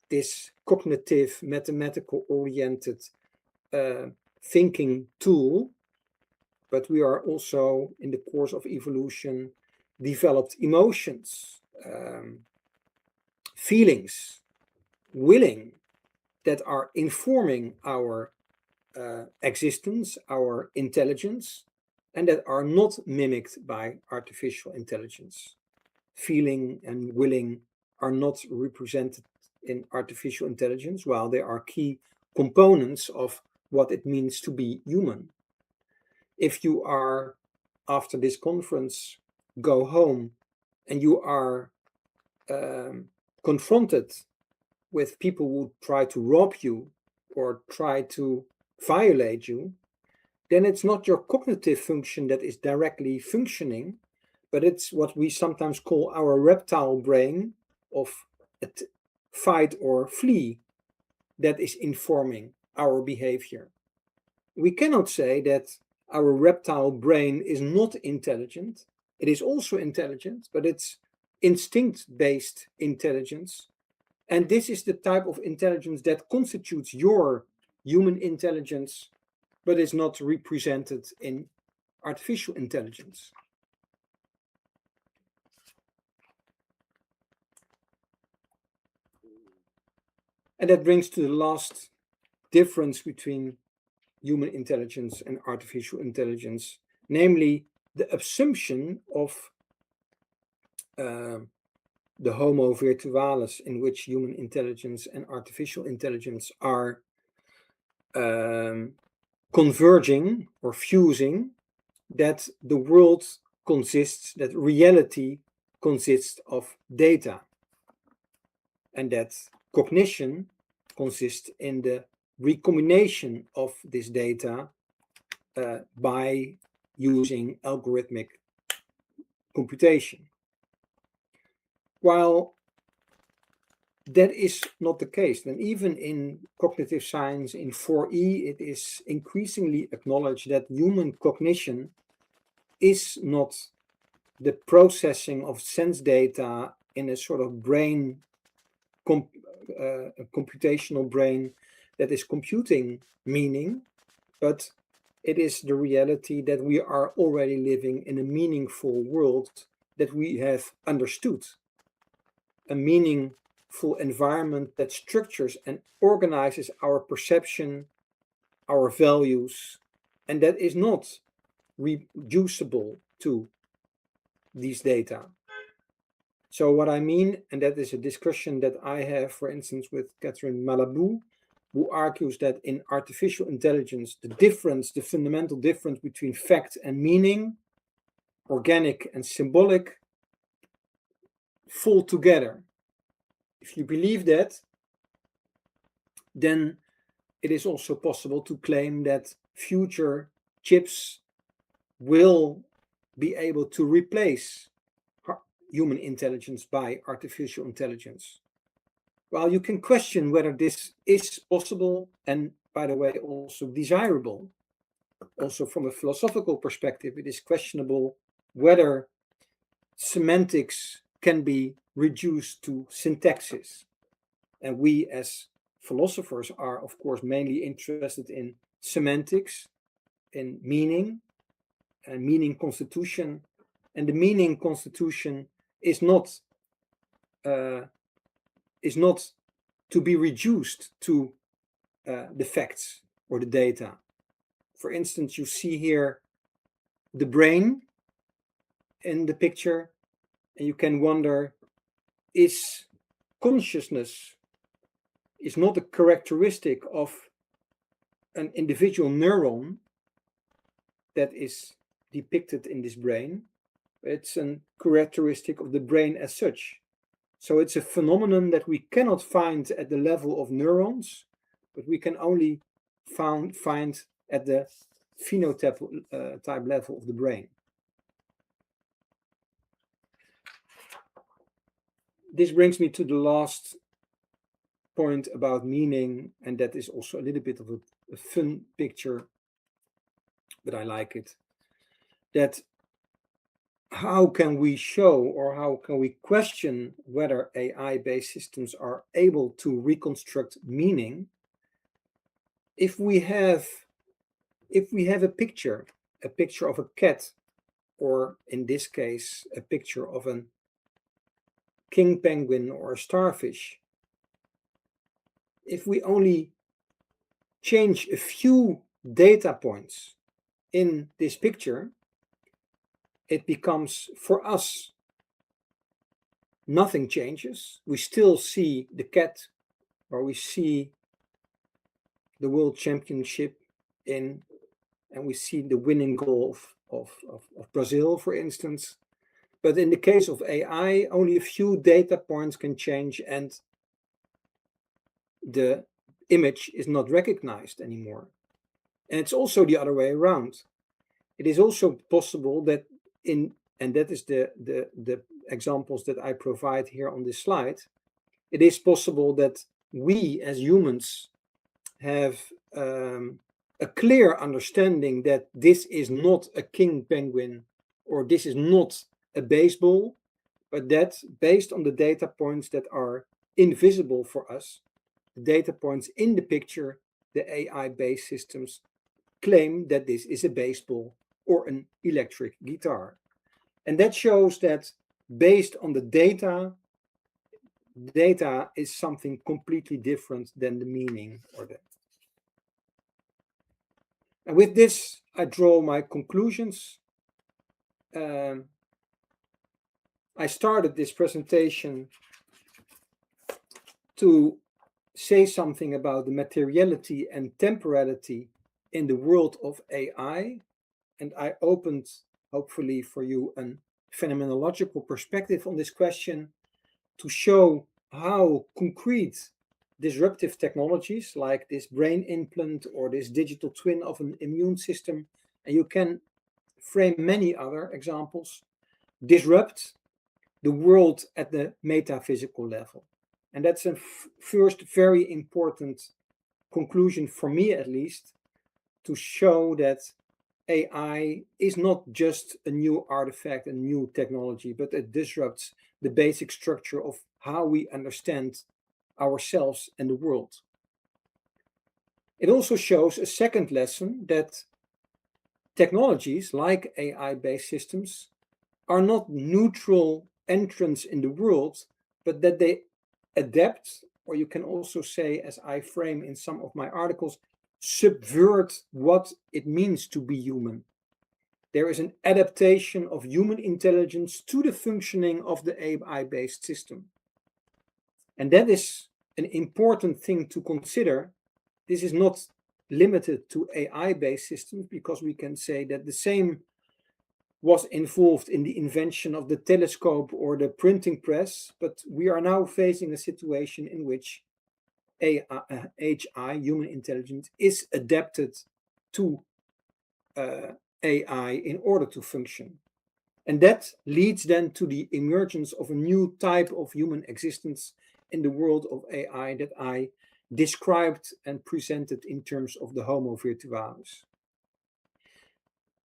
this cognitive, mathematical-oriented thinking tool, but we are also, in the course of evolution, developed emotions, feelings, willing, that are informing our existence, our intelligence, and that are not mimicked by artificial intelligence. Feeling and willing are not represented in artificial intelligence, while they are key components of what it means to be human. If you are, after this conference, go home and you are confronted with people who try to rob you or try to violate you, then it's not your cognitive function that is directly functioning, but it's what we sometimes call our reptile brain of fight or flee that is informing our behavior. We cannot say that our reptile brain is not intelligent. It is also intelligent, but it's instinct-based intelligence. And this is the type of intelligence that constitutes your human intelligence, but is not represented in artificial intelligence. And that brings to the last difference between human intelligence and artificial intelligence, namely the assumption of the homo virtualis, in which human intelligence and artificial intelligence are converging or fusing, that the world consists, that reality consists of data, and that cognition consists in the recombination of this data by using algorithmic computation. While that is not the case, then even in cognitive science, in 4E, it is increasingly acknowledged that human cognition is not the processing of sense data in a sort of brain, computational brain that is computing meaning, but it is the reality that we are already living in a meaningful world that we have understood, a meaningful environment that structures and organizes our perception, our values, and that is not reducible to these data. So what I mean, and that is a discussion that I have, for instance, with Catherine Malabou, who argues that in artificial intelligence, the fundamental difference between fact and meaning, organic and symbolic, fall together. If you believe that, then it is also possible to claim that future chips will be able to replace human intelligence by artificial intelligence. Well, you can question whether this is possible and, by the way, also desirable. Also from a philosophical perspective, it is questionable whether semantics can be reduced to syntaxis. And we as philosophers are, of course, mainly interested in semantics, in meaning, and meaning constitution. And the meaning constitution is not to be reduced to the facts or the data. For instance, you see here the brain in the picture, and you can wonder, is consciousness is not a characteristic of an individual neuron that is depicted in this brain? It's a characteristic of the brain as such. So it's a phenomenon that we cannot find at the level of neurons, but we can only find at the phenotype type level of the brain. This brings me to the last point about meaning, and that is also a little bit of a fun picture, but I like it. That how can we show, or how can we question whether AI-based systems are able to reconstruct meaning if we have a picture of a cat, or in this case a picture of a king penguin or a starfish. If we only change a few data points in this picture, it becomes, for us, nothing changes. We still see the cat, or we see the world championship and we see the winning goal of Brazil, for instance. But in the case of AI, only a few data points can change and the image is not recognized anymore. And it's also the other way around. It is also possible that and that is the examples that I provide here on this slide, it is possible that we as humans have a clear understanding that this is not a king penguin or this is not a baseball, but that based on the data points that are invisible for us, the data points in the picture, the AI-based systems claim that this is a baseball or an electric guitar. And that shows that based on the data is something completely different than the meaning or the. And with this, I draw my conclusions. I started this presentation to say something about the materiality and temporality in the world of AI. And I opened, hopefully for you, a phenomenological perspective on this question to show how concrete disruptive technologies like this brain implant or this digital twin of an immune system, and you can frame many other examples, disrupt the world at the metaphysical level. And that's a first very important conclusion for me, at least, to show that AI is not just a new artifact, a new technology, but it disrupts the basic structure of how we understand ourselves and the world. It also shows a second lesson that technologies like AI-based systems are not neutral entrants in the world, but that they adapt, or you can also say, as I frame in some of my articles, subvert what it means to be human. There is an adaptation of human intelligence to the functioning of the AI-based system. And that is an important thing to consider. This is not limited to AI-based systems, because we can say that the same was involved in the invention of the telescope or the printing press, but we are now facing a situation in which HI, human intelligence, is adapted to AI in order to function. And that leads then to the emergence of a new type of human existence in the world of AI that I described and presented in terms of the Homo virtualis.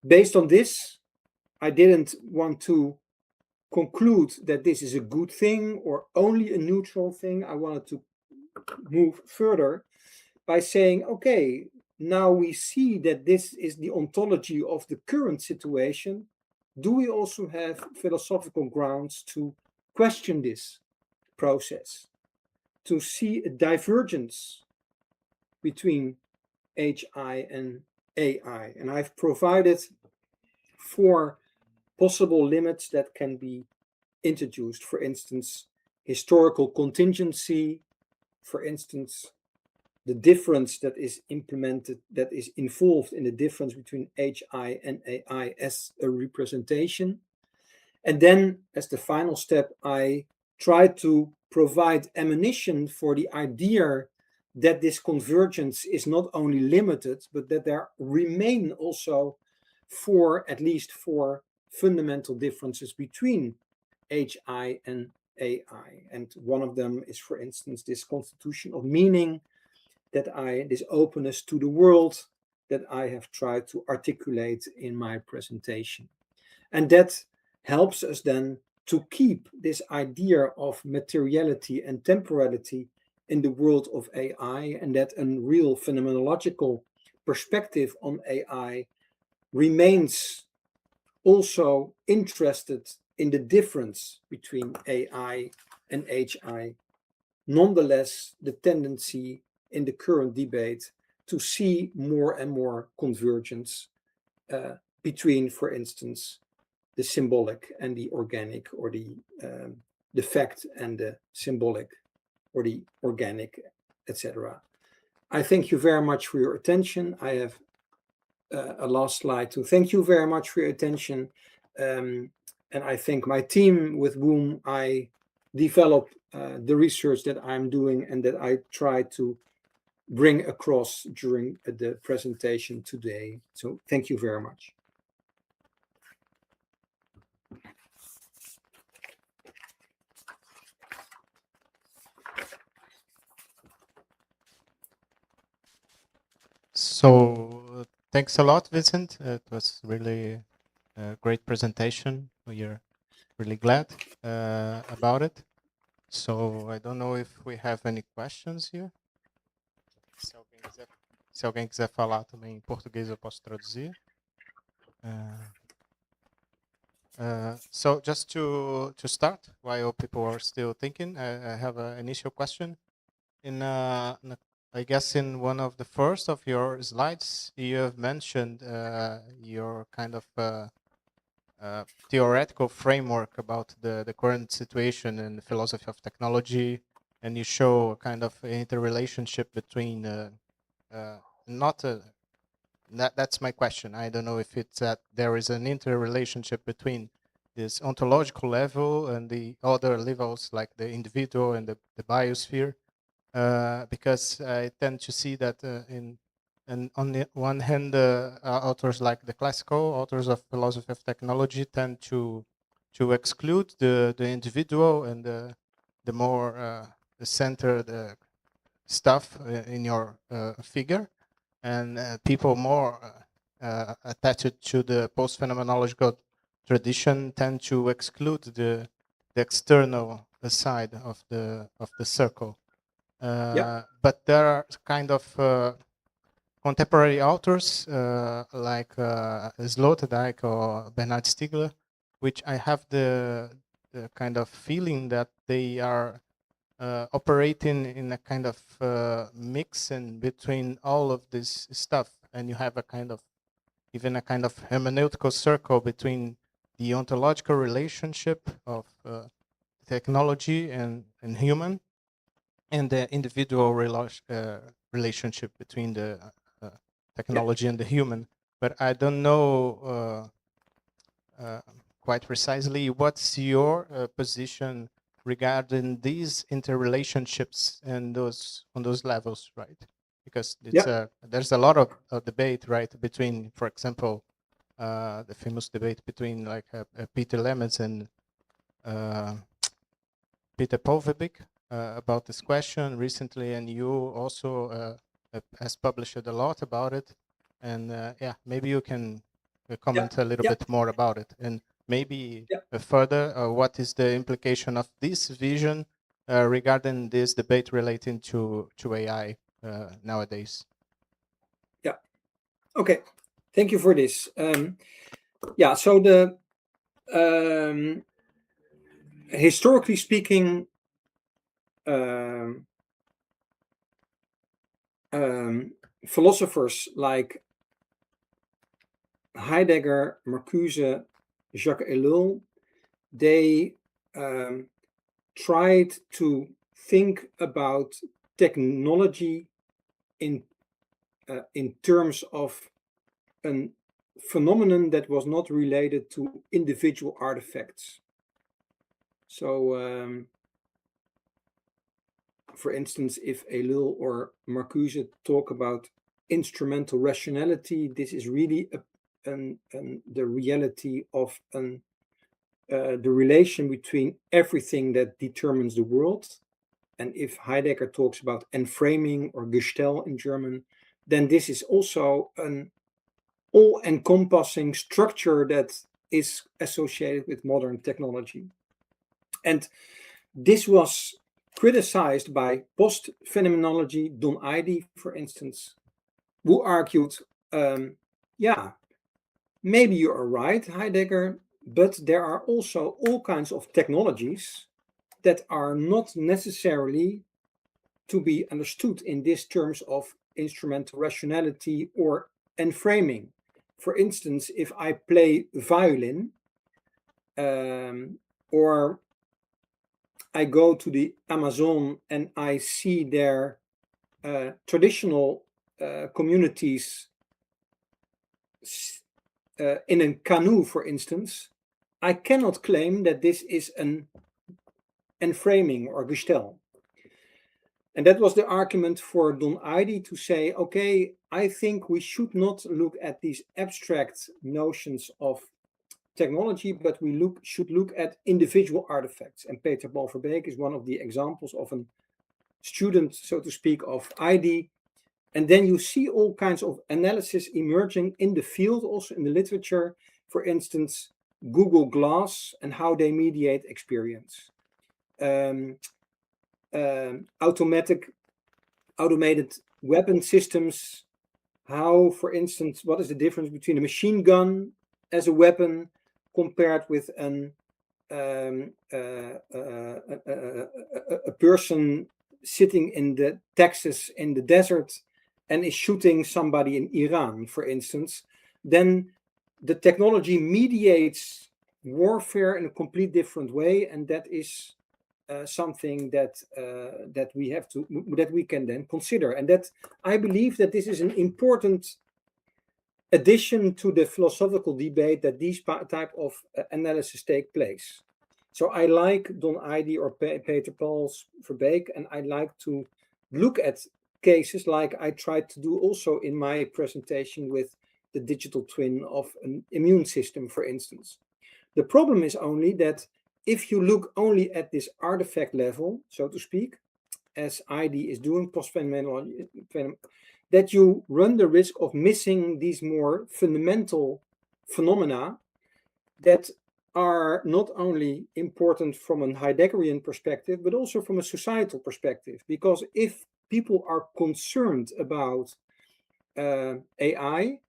Based on this, I didn't want to conclude that this is a good thing or only a neutral thing. I wanted to move further by saying, okay, now we see that this is the ontology of the current situation. Do we also have philosophical grounds to question this process, to see a divergence between HI and AI? And I've provided 4 possible limits that can be introduced. For instance, historical contingency, for instance, the difference that is implemented, that is involved in the difference between HI and AI as a representation. And then, as the final step, I try to provide ammunition for the idea that this convergence is not only limited, but that there remain also at least 4 fundamental differences between HI and AI. And one of them is, for instance, this constitution of meaning, this openness to the world that I have tried to articulate in my presentation. And that helps us then to keep this idea of materiality and temporality in the world of AI, and that a real phenomenological perspective on AI remains also interested in the difference between AI and HI. Nonetheless, the tendency in the current debate to see more and more convergence between, for instance, the symbolic and the organic, or the fact and the symbolic, or the organic, etc. I thank you very much for your attention. I have a last slide to thank you very much for your attention. And I thank my team with whom I develop the research that I'm doing and that I try to bring across during the presentation today. So thank you very much. So thanks a lot, Vincent. It was really a great presentation. We are really glad about it. So I don't know if we have any questions here. Se alguém quiser falar também em português, eu posso traduzir. So just to start, while people are still thinking, I have an initial question. I guess in one of the first of your slides, you have mentioned your kind of theoretical framework about the current situation in the philosophy of technology, and you show a kind of interrelationship between not a that's my question. I don't know if it's that there is an interrelationship between this ontological level and the other levels like the individual and the biosphere, because I tend to see that and on the one hand, authors like the classical authors of philosophy of technology tend to exclude the individual and the more the centered stuff in your figure, and people more attached to the post-phenomenological tradition tend to exclude the external side of the circle. But there are kind of contemporary authors like Sloterdijk or Bernard Stiegler, which I have the kind of feeling that they are operating in a kind of mix in between all of this stuff, and you have a kind of even a kind of hermeneutical circle between the ontological relationship of technology and human, and the individual relationship between the technology and the human. But I don't know quite precisely what's your position regarding these interrelationships and on those levels, right? Because there's a lot of debate, right, between, for example, the famous debate between like Peter Lemons and Peter Povebik about this question recently, and you also has published a lot about it. And yeah, maybe you can comment a little bit more about it, and maybe further, what is the implication of this vision regarding this debate relating to AI nowadays? Yeah. Okay. Thank you for this. So the historically speaking, philosophers like Heidegger, Marcuse, Jacques Ellul, they tried to think about technology in terms of a phenomenon that was not related to individual artifacts. So, for instance, if Ellul or Marcuse talk about instrumental rationality, this is really the reality of the relation between everything that determines the world. And if Heidegger talks about enframing or Gestell in German, then this is also an all-encompassing structure that is associated with modern technology. And this was criticized by post-phenomenology, Don Eide, for instance, who argued, maybe you are right, Heidegger, but there are also all kinds of technologies that are not necessarily to be understood in these terms of instrumental rationality or enframing. For instance, if I play violin, or I go to the Amazon and I see their traditional communities in a canoe, for instance, I cannot claim that this is an enframing or Gestell. And that was the argument for Don Eide to say, okay, I think we should not look at these abstract notions of technology, but we should look at individual artifacts. And Peter Paul Verbeek is one of the examples of a student, so to speak, of Eide. And then you see all kinds of analysis emerging in the field, also in the literature. For instance, Google Glass and how they mediate experience. Automated weapon systems. How, for instance, what is the difference between a machine gun as a weapon compared with a person sitting in Texas in the desert and is shooting somebody in Iran, for instance, then the technology mediates warfare in a complete different way, and that is something that we can then consider, and that I believe that this is an important addition to the philosophical debate that these type of analysis take place. So I like Don Heidi or Peter Paul's Verbeek, and I like to look at cases like I tried to do also in my presentation with the digital twin of an immune system, for instance. The problem is only that if you look only at this artifact level, so to speak, as Heidi is doing post-phenomenology, that you run the risk of missing these more fundamental phenomena that are not only important from a Heideggerian perspective, but also from a societal perspective. Because if people are concerned about AI,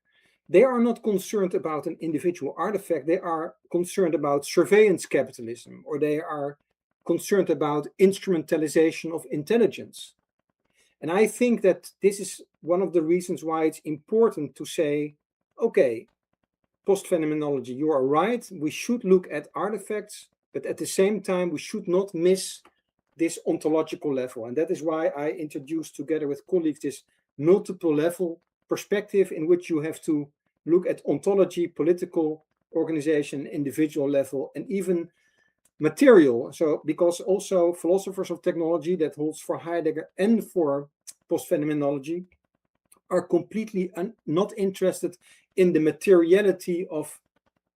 they are not concerned about an individual artifact. They are concerned about surveillance capitalism, or they are concerned about instrumentalization of intelligence. And I think that this is one of the reasons why it's important to say, okay, post-phenomenology, you are right. We should look at artifacts, but at the same time, we should not miss this ontological level. And that is why I introduced together with colleagues this multiple level perspective in which you have to look at ontology, political organization, individual level, and even material. So because also philosophers of technology, that holds for Heidegger and for post-phenomenology, are completely not interested in the materiality of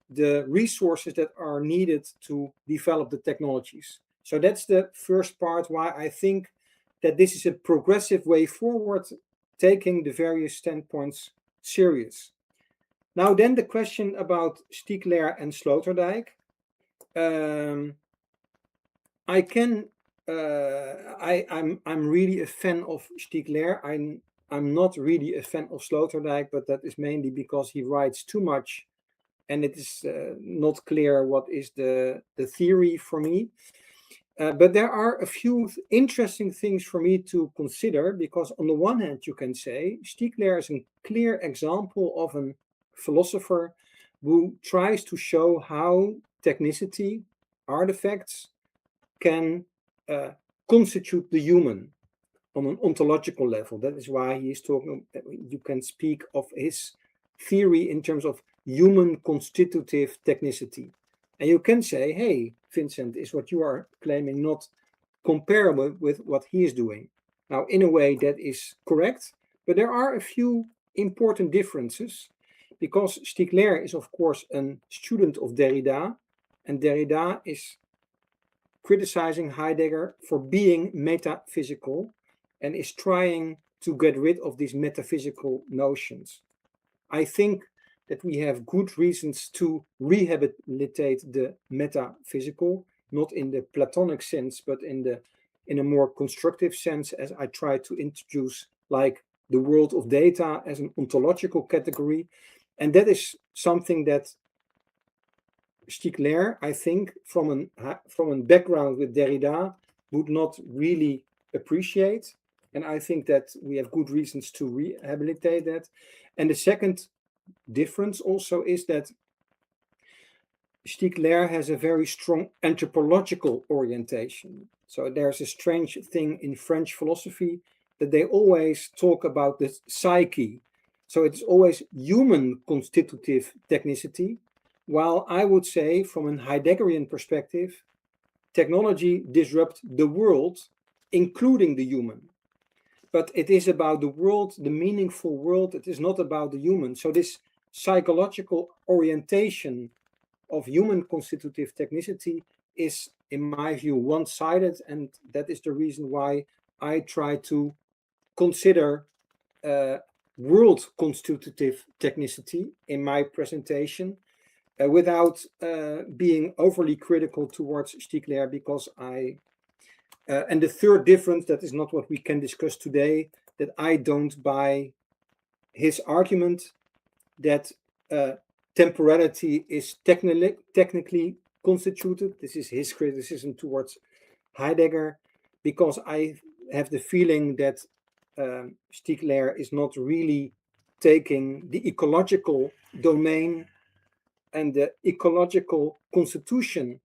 the resources that are needed to develop the technologies. So that's the first part why I think that this is a progressive way forward, taking the various standpoints serious. Now then the question about Stiegler and Sloterdijk. I'm really a fan of Stiegler. I'm not really a fan of Sloterdijk, but that is mainly because he writes too much, and it is not clear what is the theory for me. But there are a few interesting things for me to consider, because on the one hand, you can say Stiegler is a clear example of a philosopher who tries to show how technicity, artifacts, can constitute the human on an ontological level. That is why he is talking, you can speak of his theory in terms of human constitutive technicity. And you can say, hey, Vincent, is what you are claiming not comparable with what he is doing? Now, in a way, that is correct, but there are a few important differences, because Stiegler is, of course, a student of Derrida, and Derrida is criticizing Heidegger for being metaphysical and is trying to get rid of these metaphysical notions. I think that we have good reasons to rehabilitate the metaphysical, not in the Platonic sense, but in a more constructive sense, as I try to introduce, like the world of data as an ontological category. And that is something that Stiegler, I think, from a background with Derrida, would not really appreciate. And I think that we have good reasons to rehabilitate that. And the second difference also is that Stiegler has a very strong anthropological orientation. So there's a strange thing in French philosophy that they always talk about the psyche. So it's always human constitutive technicity, while I would say from a Heideggerian perspective, technology disrupts the world, including the human. But it is about the world, the meaningful world. It is not about the human. So this psychological orientation of human constitutive technicity is, in my view, one-sided. And that is the reason why I try to consider world constitutive technicity in my presentation without being overly critical towards Stiegler, because and the third difference, that is not what we can discuss today, that I don't buy his argument that temporality is technically constituted. This is his criticism towards Heidegger, because I have the feeling that Stiegler is not really taking the ecological domain and the ecological constitution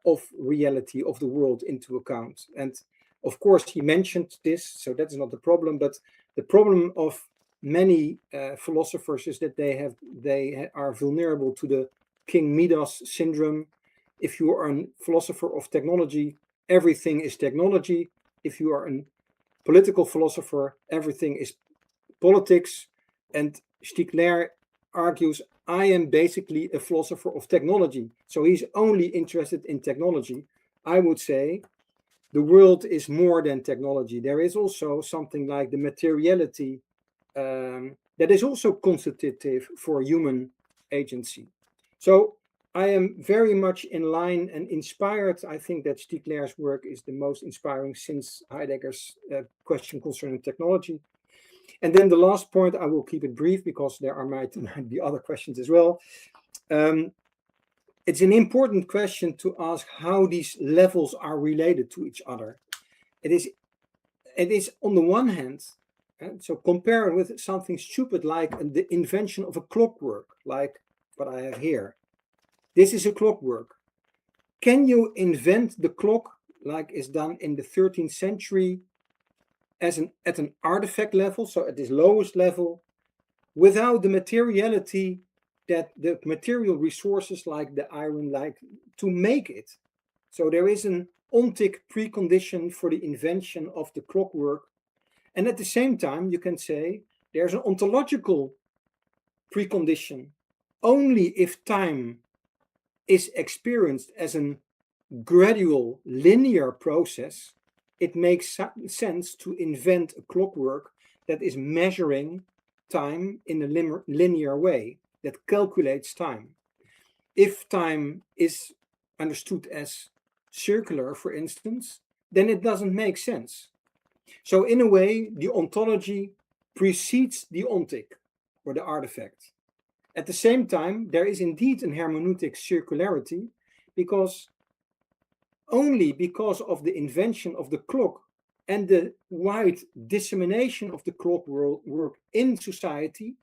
of reality of the world into account. And of course, he mentioned this, so that's not the problem. But the problem of many philosophers is that they are vulnerable to the King Midas syndrome. If you are a philosopher of technology, everything is technology. If you are a political philosopher, everything is politics. And Stiegler argues, I am basically a philosopher of technology. So he's only interested in technology. I would say the world is more than technology. There is also something like the materiality that is also constitutive for human agency. So I am very much in line and inspired. I think that Stiegler's work is the most inspiring since Heidegger's question concerning technology. And then the last point, I will keep it brief because there might be other questions as well. It's an important question to ask how these levels are related to each other. It is on the one hand, so compare it with something stupid like the invention of a clockwork, like what I have here. This is a clockwork. Can you invent the clock like is done in the 13th century at an artifact level, so at this lowest level, without the materiality that the material resources like the iron like to make it? So there is an ontic precondition for the invention of the clockwork. And at the same time, you can say there's an ontological precondition. Only if time is experienced as a gradual linear process, it makes sense to invent a clockwork that is measuring time in a linear way, that calculates time. If time is understood as circular, for instance, then it doesn't make sense. So in a way, the ontology precedes the ontic, or the artifact. At the same time, there is indeed an hermeneutic circularity, because only because of the invention of the clock and the wide dissemination of the clockwork in society,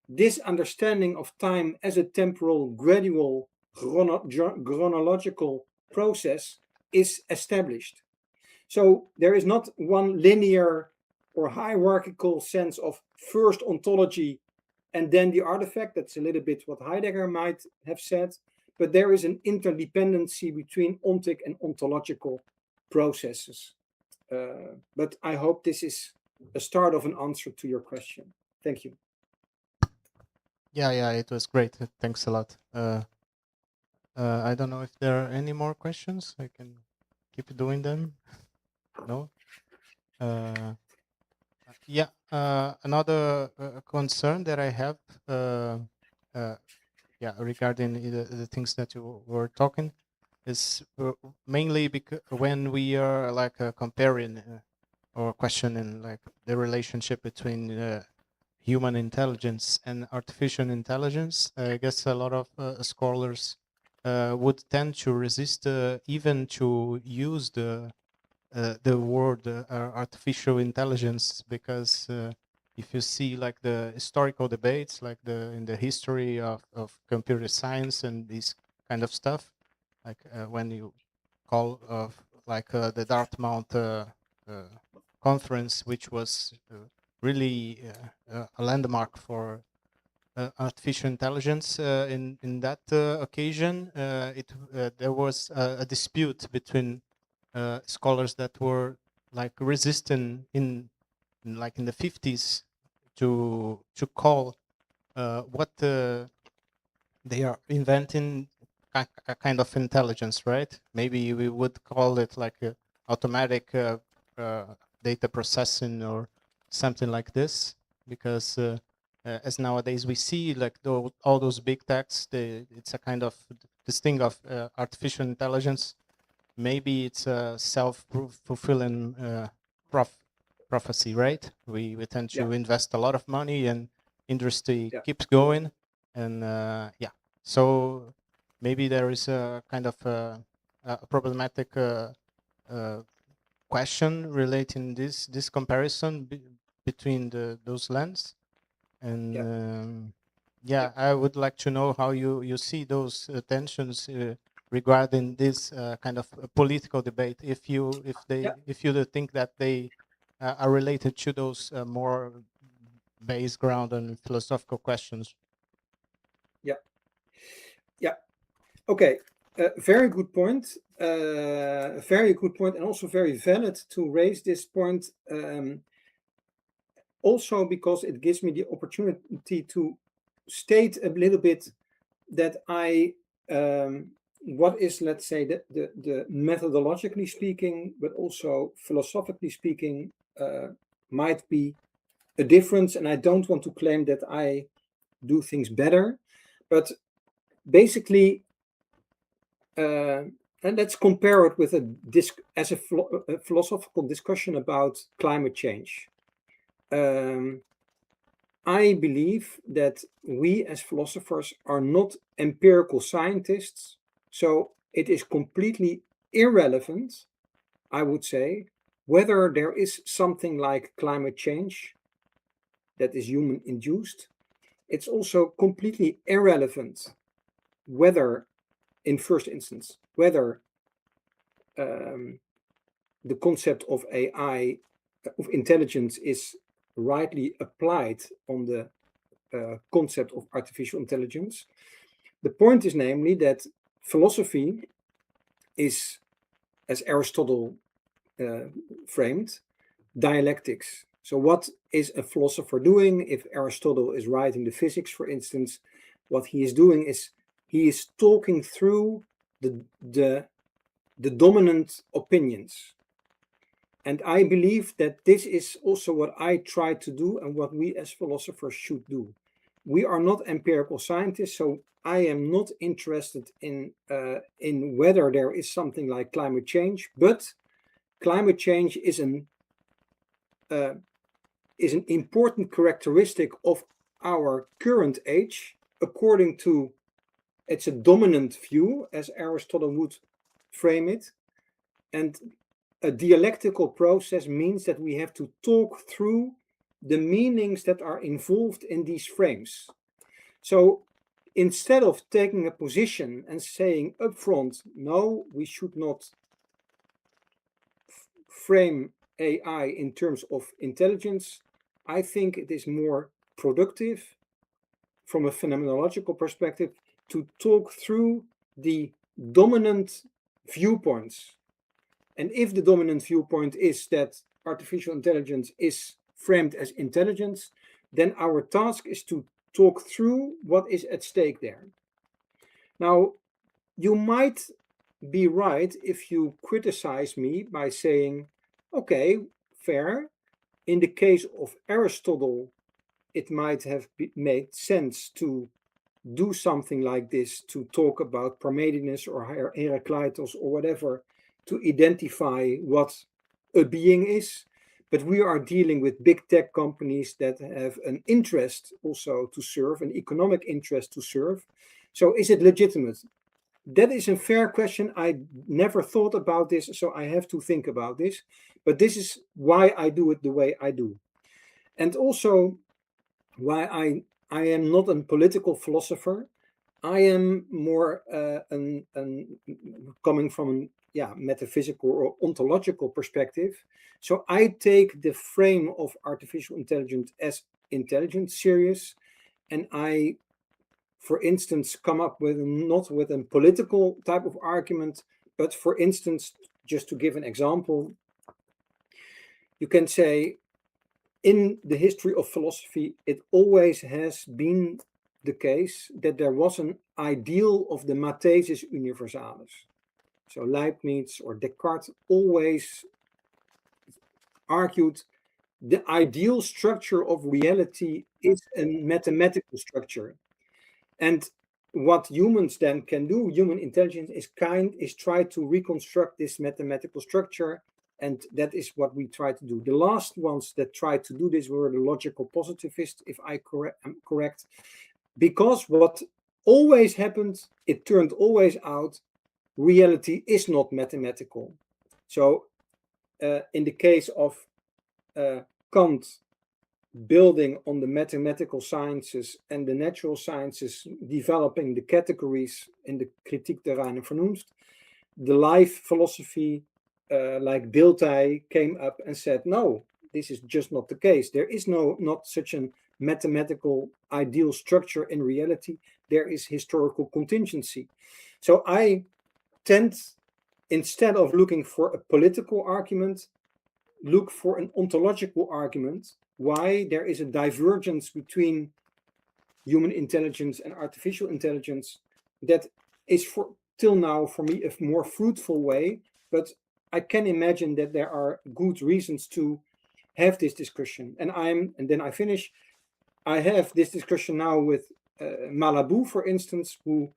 this understanding of time as a temporal, gradual, chronological process is established. So there is not one linear or hierarchical sense of first ontology and then the artifact. That's a little bit what Heidegger might have said. But there is an interdependency between ontic and ontological processes. But I hope this is a start of an answer to your question. Thank you. Yeah, it was great. Thanks a lot. I don't know if there are any more questions. I can keep doing them. No? Yeah, another concern that I have, regarding the things that you were talking, is mainly because when we are like comparing or questioning like the relationship between human intelligence and artificial intelligence, I guess a lot of scholars would tend to resist even to use the word artificial intelligence, because if you see like the historical debates, like in the history of computer science and this kind of stuff, like when you call of the Dartmouth conference, which was really a landmark for artificial intelligence. In that occasion, there was a dispute between scholars that were like resistant in the 50s to call what they are inventing a kind of intelligence, right? Maybe we would call it like a automatic data processing or something like this, because as nowadays we see like all those big techs, it's a kind of this thing of artificial intelligence. Maybe it's a self-fulfilling prophecy, right? We tend to invest a lot of money and industry keeps going. And yeah, so maybe there is a kind of a problematic question relating this comparison between those lands. And Yeah. I would like to know how you see those tensions regarding this kind of political debate. If you think that they are related to those more base ground and philosophical questions. Yeah. Okay. Very good point. Very good point, and also very valid to raise this point. Also, because it gives me the opportunity to state a little bit that what is, let's say, the methodologically speaking, but also philosophically speaking, might be a difference. And I don't want to claim that I do things better, but basically, and let's compare it with a philosophical discussion about climate change. I believe that we as philosophers are not empirical scientists, so it is completely irrelevant, I would say, whether there is something like climate change that is human induced. It's also completely irrelevant whether, in first instance, whether the concept of AI, of intelligence, is rightly applied on the concept of artificial intelligence. The point is namely that philosophy is, as Aristotle framed, dialectics. So what is a philosopher doing? If Aristotle is writing the physics, for instance, what he is doing is he is talking through the dominant opinions. And I believe that this is also what I try to do and what we as philosophers should do. We are not empirical scientists, so I am not interested in whether there is something like climate change, but climate change is an important characteristic of our current age, according to, it's a dominant view, as Aristotle would frame it. And a dialectical process means that we have to talk through the meanings that are involved in these frames. So instead of taking a position and saying upfront, no, we should not frame AI in terms of intelligence, I think it is more productive from a phenomenological perspective to talk through the dominant viewpoints. And if the dominant viewpoint is that artificial intelligence is framed as intelligence, then our task is to talk through what is at stake there. Now, you might be right if you criticize me by saying, okay, fair. In the case of Aristotle, it might have made sense to do something like this, to talk about Parmenides or Heraclitus or whatever, to identify what a being is. But we are dealing with big tech companies that have an interest also to serve, an economic interest to serve. So is it legitimate? That is a fair question. I never thought about this, so I have to think about this. But this is why I do it the way I do. And also why I am not a political philosopher. I am more coming from a metaphysical or ontological perspective. So I take the frame of artificial intelligence as intelligence serious, and I, for instance, come up with not with a political type of argument, but for instance, just to give an example, you can say in the history of philosophy, it always has been the case that there was an ideal of the mathesis universalis. So Leibniz or Descartes always argued the ideal structure of reality is a mathematical structure. And what humans then can do, human intelligence is try to reconstruct this mathematical structure, and that is what we try to do. The last ones that tried to do this were the logical positivists, if I am correct. because what always happened, it turned always out, reality is not mathematical. So in the case of Kant building on the mathematical sciences and the natural sciences, developing the categories in the Kritik der reine Vernunft, the life philosophy like Dilthey came up and said, no, this is just not the case. There is not such a mathematical ideal structure in reality. There is historical contingency. So I tend, instead of looking for a political argument, look for an ontological argument why there is a divergence between human intelligence and artificial intelligence that is till now for me a more fruitful way, but I can imagine that there are good reasons to have this discussion. And then I finish. I have this discussion now with Malabou, for instance, who,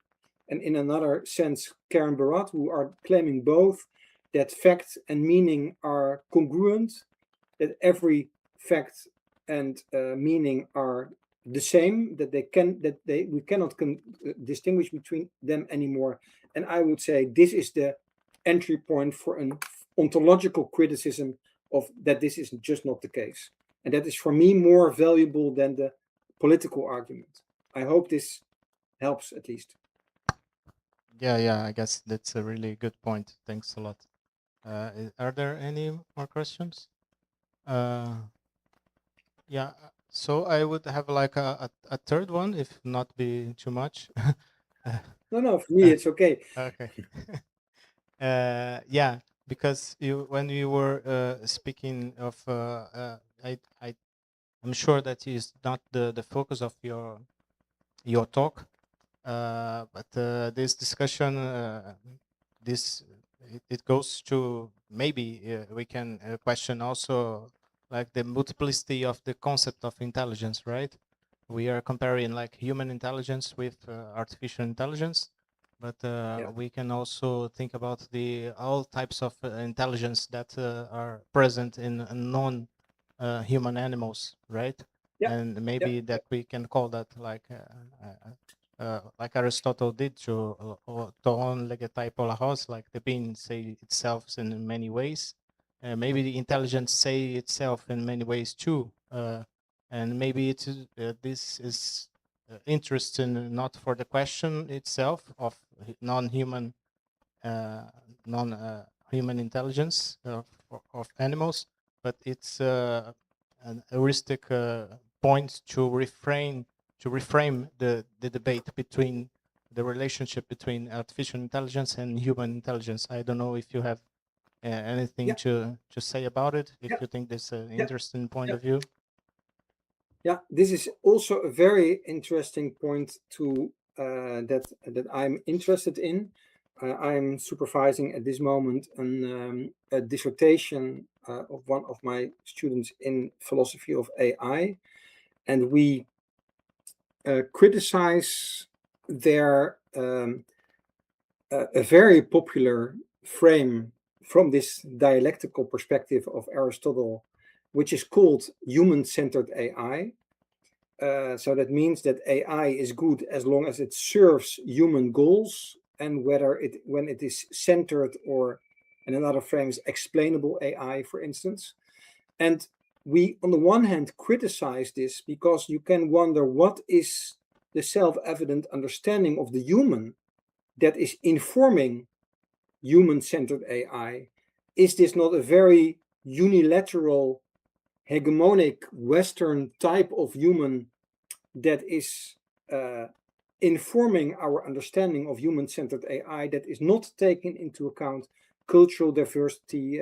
and in another sense, Karen Barat, who are claiming both that fact and meaning are congruent, that every fact and meaning are the same, that we cannot distinguish between them anymore. And I would say this is the entry point for an ontological criticism of that this is just not the case. And that is for me more valuable than the political argument. I hope this helps at least. Yeah, I guess that's a really good point. Thanks a lot. Are there any more questions? Yeah, so I would have like a third one, if not be too much. No, for me it's okay. Okay. Yeah, because when you were speaking of, I'm sure that is not the focus of your talk, but this discussion, it goes to maybe we can question also like the multiplicity of the concept of intelligence, right? We are comparing like human intelligence with artificial intelligence, but we can also think about the all types of intelligence that are present in non-human animals, right? And maybe that we can call that like Aristotle did to τον legetai polahos, like the being say itself in many ways. Maybe the intelligence say itself in many ways too, and maybe this is interesting not for the question itself of non-human non-human intelligence of animals, but it's an heuristic point to reframe the debate between the relationship between artificial intelligence and human intelligence. I don't know if you have anything to say about it, if you think this is an interesting point of view. Yeah, this is also a very interesting point to that I'm interested in. I'm supervising at this moment a dissertation of one of my students in philosophy of AI, and we criticize their a very popular frame from this dialectical perspective of Aristotle, which is called human-centered AI. So that means that AI is good as long as it serves human goals, and when it is centered, or in another phrase, explainable AI, for instance. And we, on the one hand, criticize this because you can wonder what is the self-evident understanding of the human that is informing human-centered AI. Is this not a very unilateral, hegemonic Western type of human that is informing our understanding of human-centered AI, that is not taking into account cultural diversity,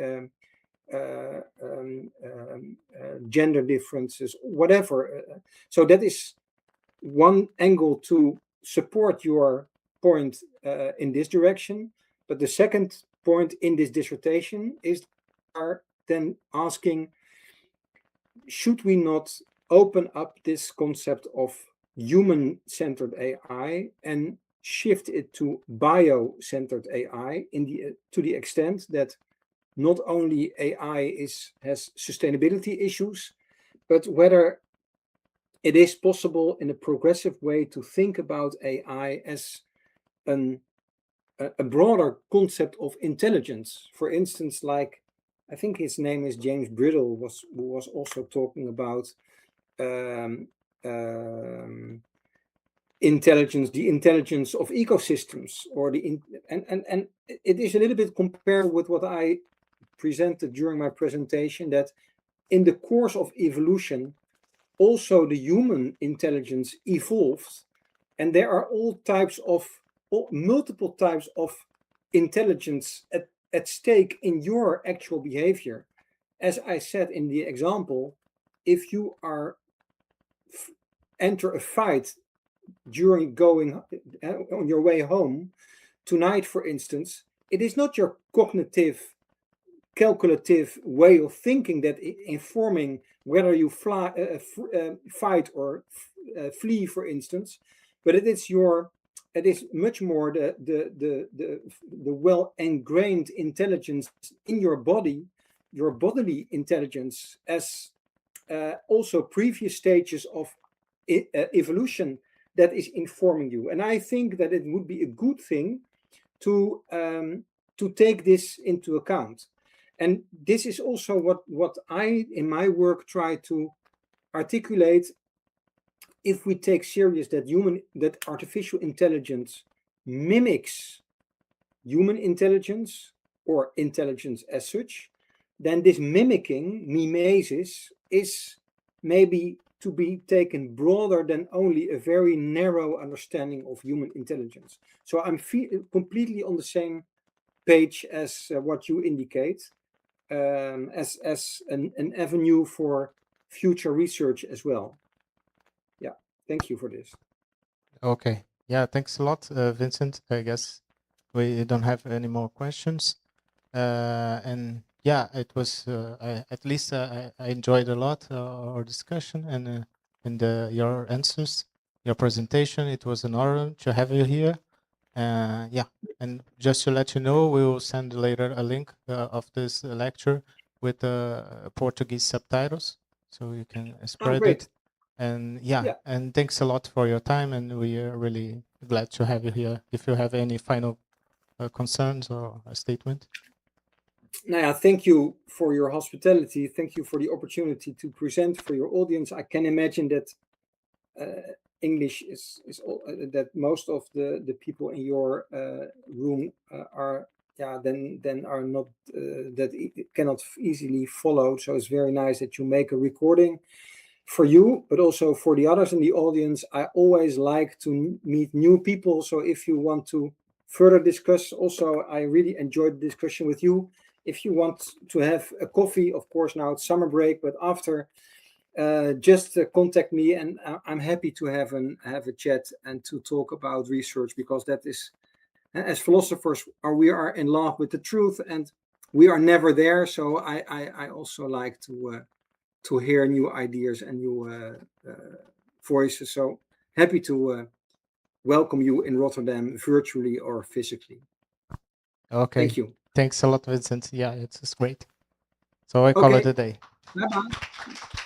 gender differences, whatever. So that is one angle to support your point in this direction. But the second point in this dissertation is then asking, should we not open up this concept of human-centered AI and shift it to bio-centered AI to the extent that not only AI has sustainability issues, but whether it is possible in a progressive way to think about AI as a broader concept of intelligence. For instance, like I think his name is James Brittle, who was also talking about intelligence, the intelligence of ecosystems, or and it is a little bit compared with what I presented during my presentation, that in the course of evolution, also the human intelligence evolved, and there are multiple types of intelligence at stake in your actual behavior. As I said in the example, if you enter a fight during going on your way home tonight, for instance, it is not your cognitive, calculative way of thinking that informing whether you fight or flee, for instance, but it is much more the well ingrained intelligence in your body, your bodily intelligence, as also previous stages of evolution that is informing you. And I think that it would be a good thing to take this into account. And this is also what I, in my work, try to articulate. If we take serious that artificial intelligence mimics human intelligence or intelligence as such, then this mimesis, is maybe to be taken broader than only a very narrow understanding of human intelligence. So I'm completely on the same page as what you indicate, as an avenue for future research as well. Yeah, thank you for this. Okay. Yeah, thanks a lot, Vincent. I guess we don't have any more questions. And yeah, it was at least I enjoyed a lot our discussion and your answers, your presentation. It was an honor to have you here. Yeah, and just to let you know, we will send later a link of this lecture with Portuguese subtitles, so you can spread it. And yeah, and thanks a lot for your time, and we are really glad to have you here. If you have any final concerns or a statement. Thank you for your hospitality. Thank you for the opportunity to present for your audience. I can imagine that English is that most of the people in your room are not that cannot easily follow. So it's very nice that you make a recording for you, but also for the others in the audience. I always like to meet new people. So if you want to further discuss, also I really enjoyed the discussion with you. If you want to have a coffee, of course, now it's summer break, but after, just contact me, and I'm happy to have a chat and to talk about research, because that is, as philosophers, we are in love with the truth, and we are never there. So I also like to hear new ideas and new voices. So happy to welcome you in Rotterdam, virtually or physically. Okay. Thank you. Thanks a lot, Vincent. Yeah, it's great. So I call it a day. Bye-bye.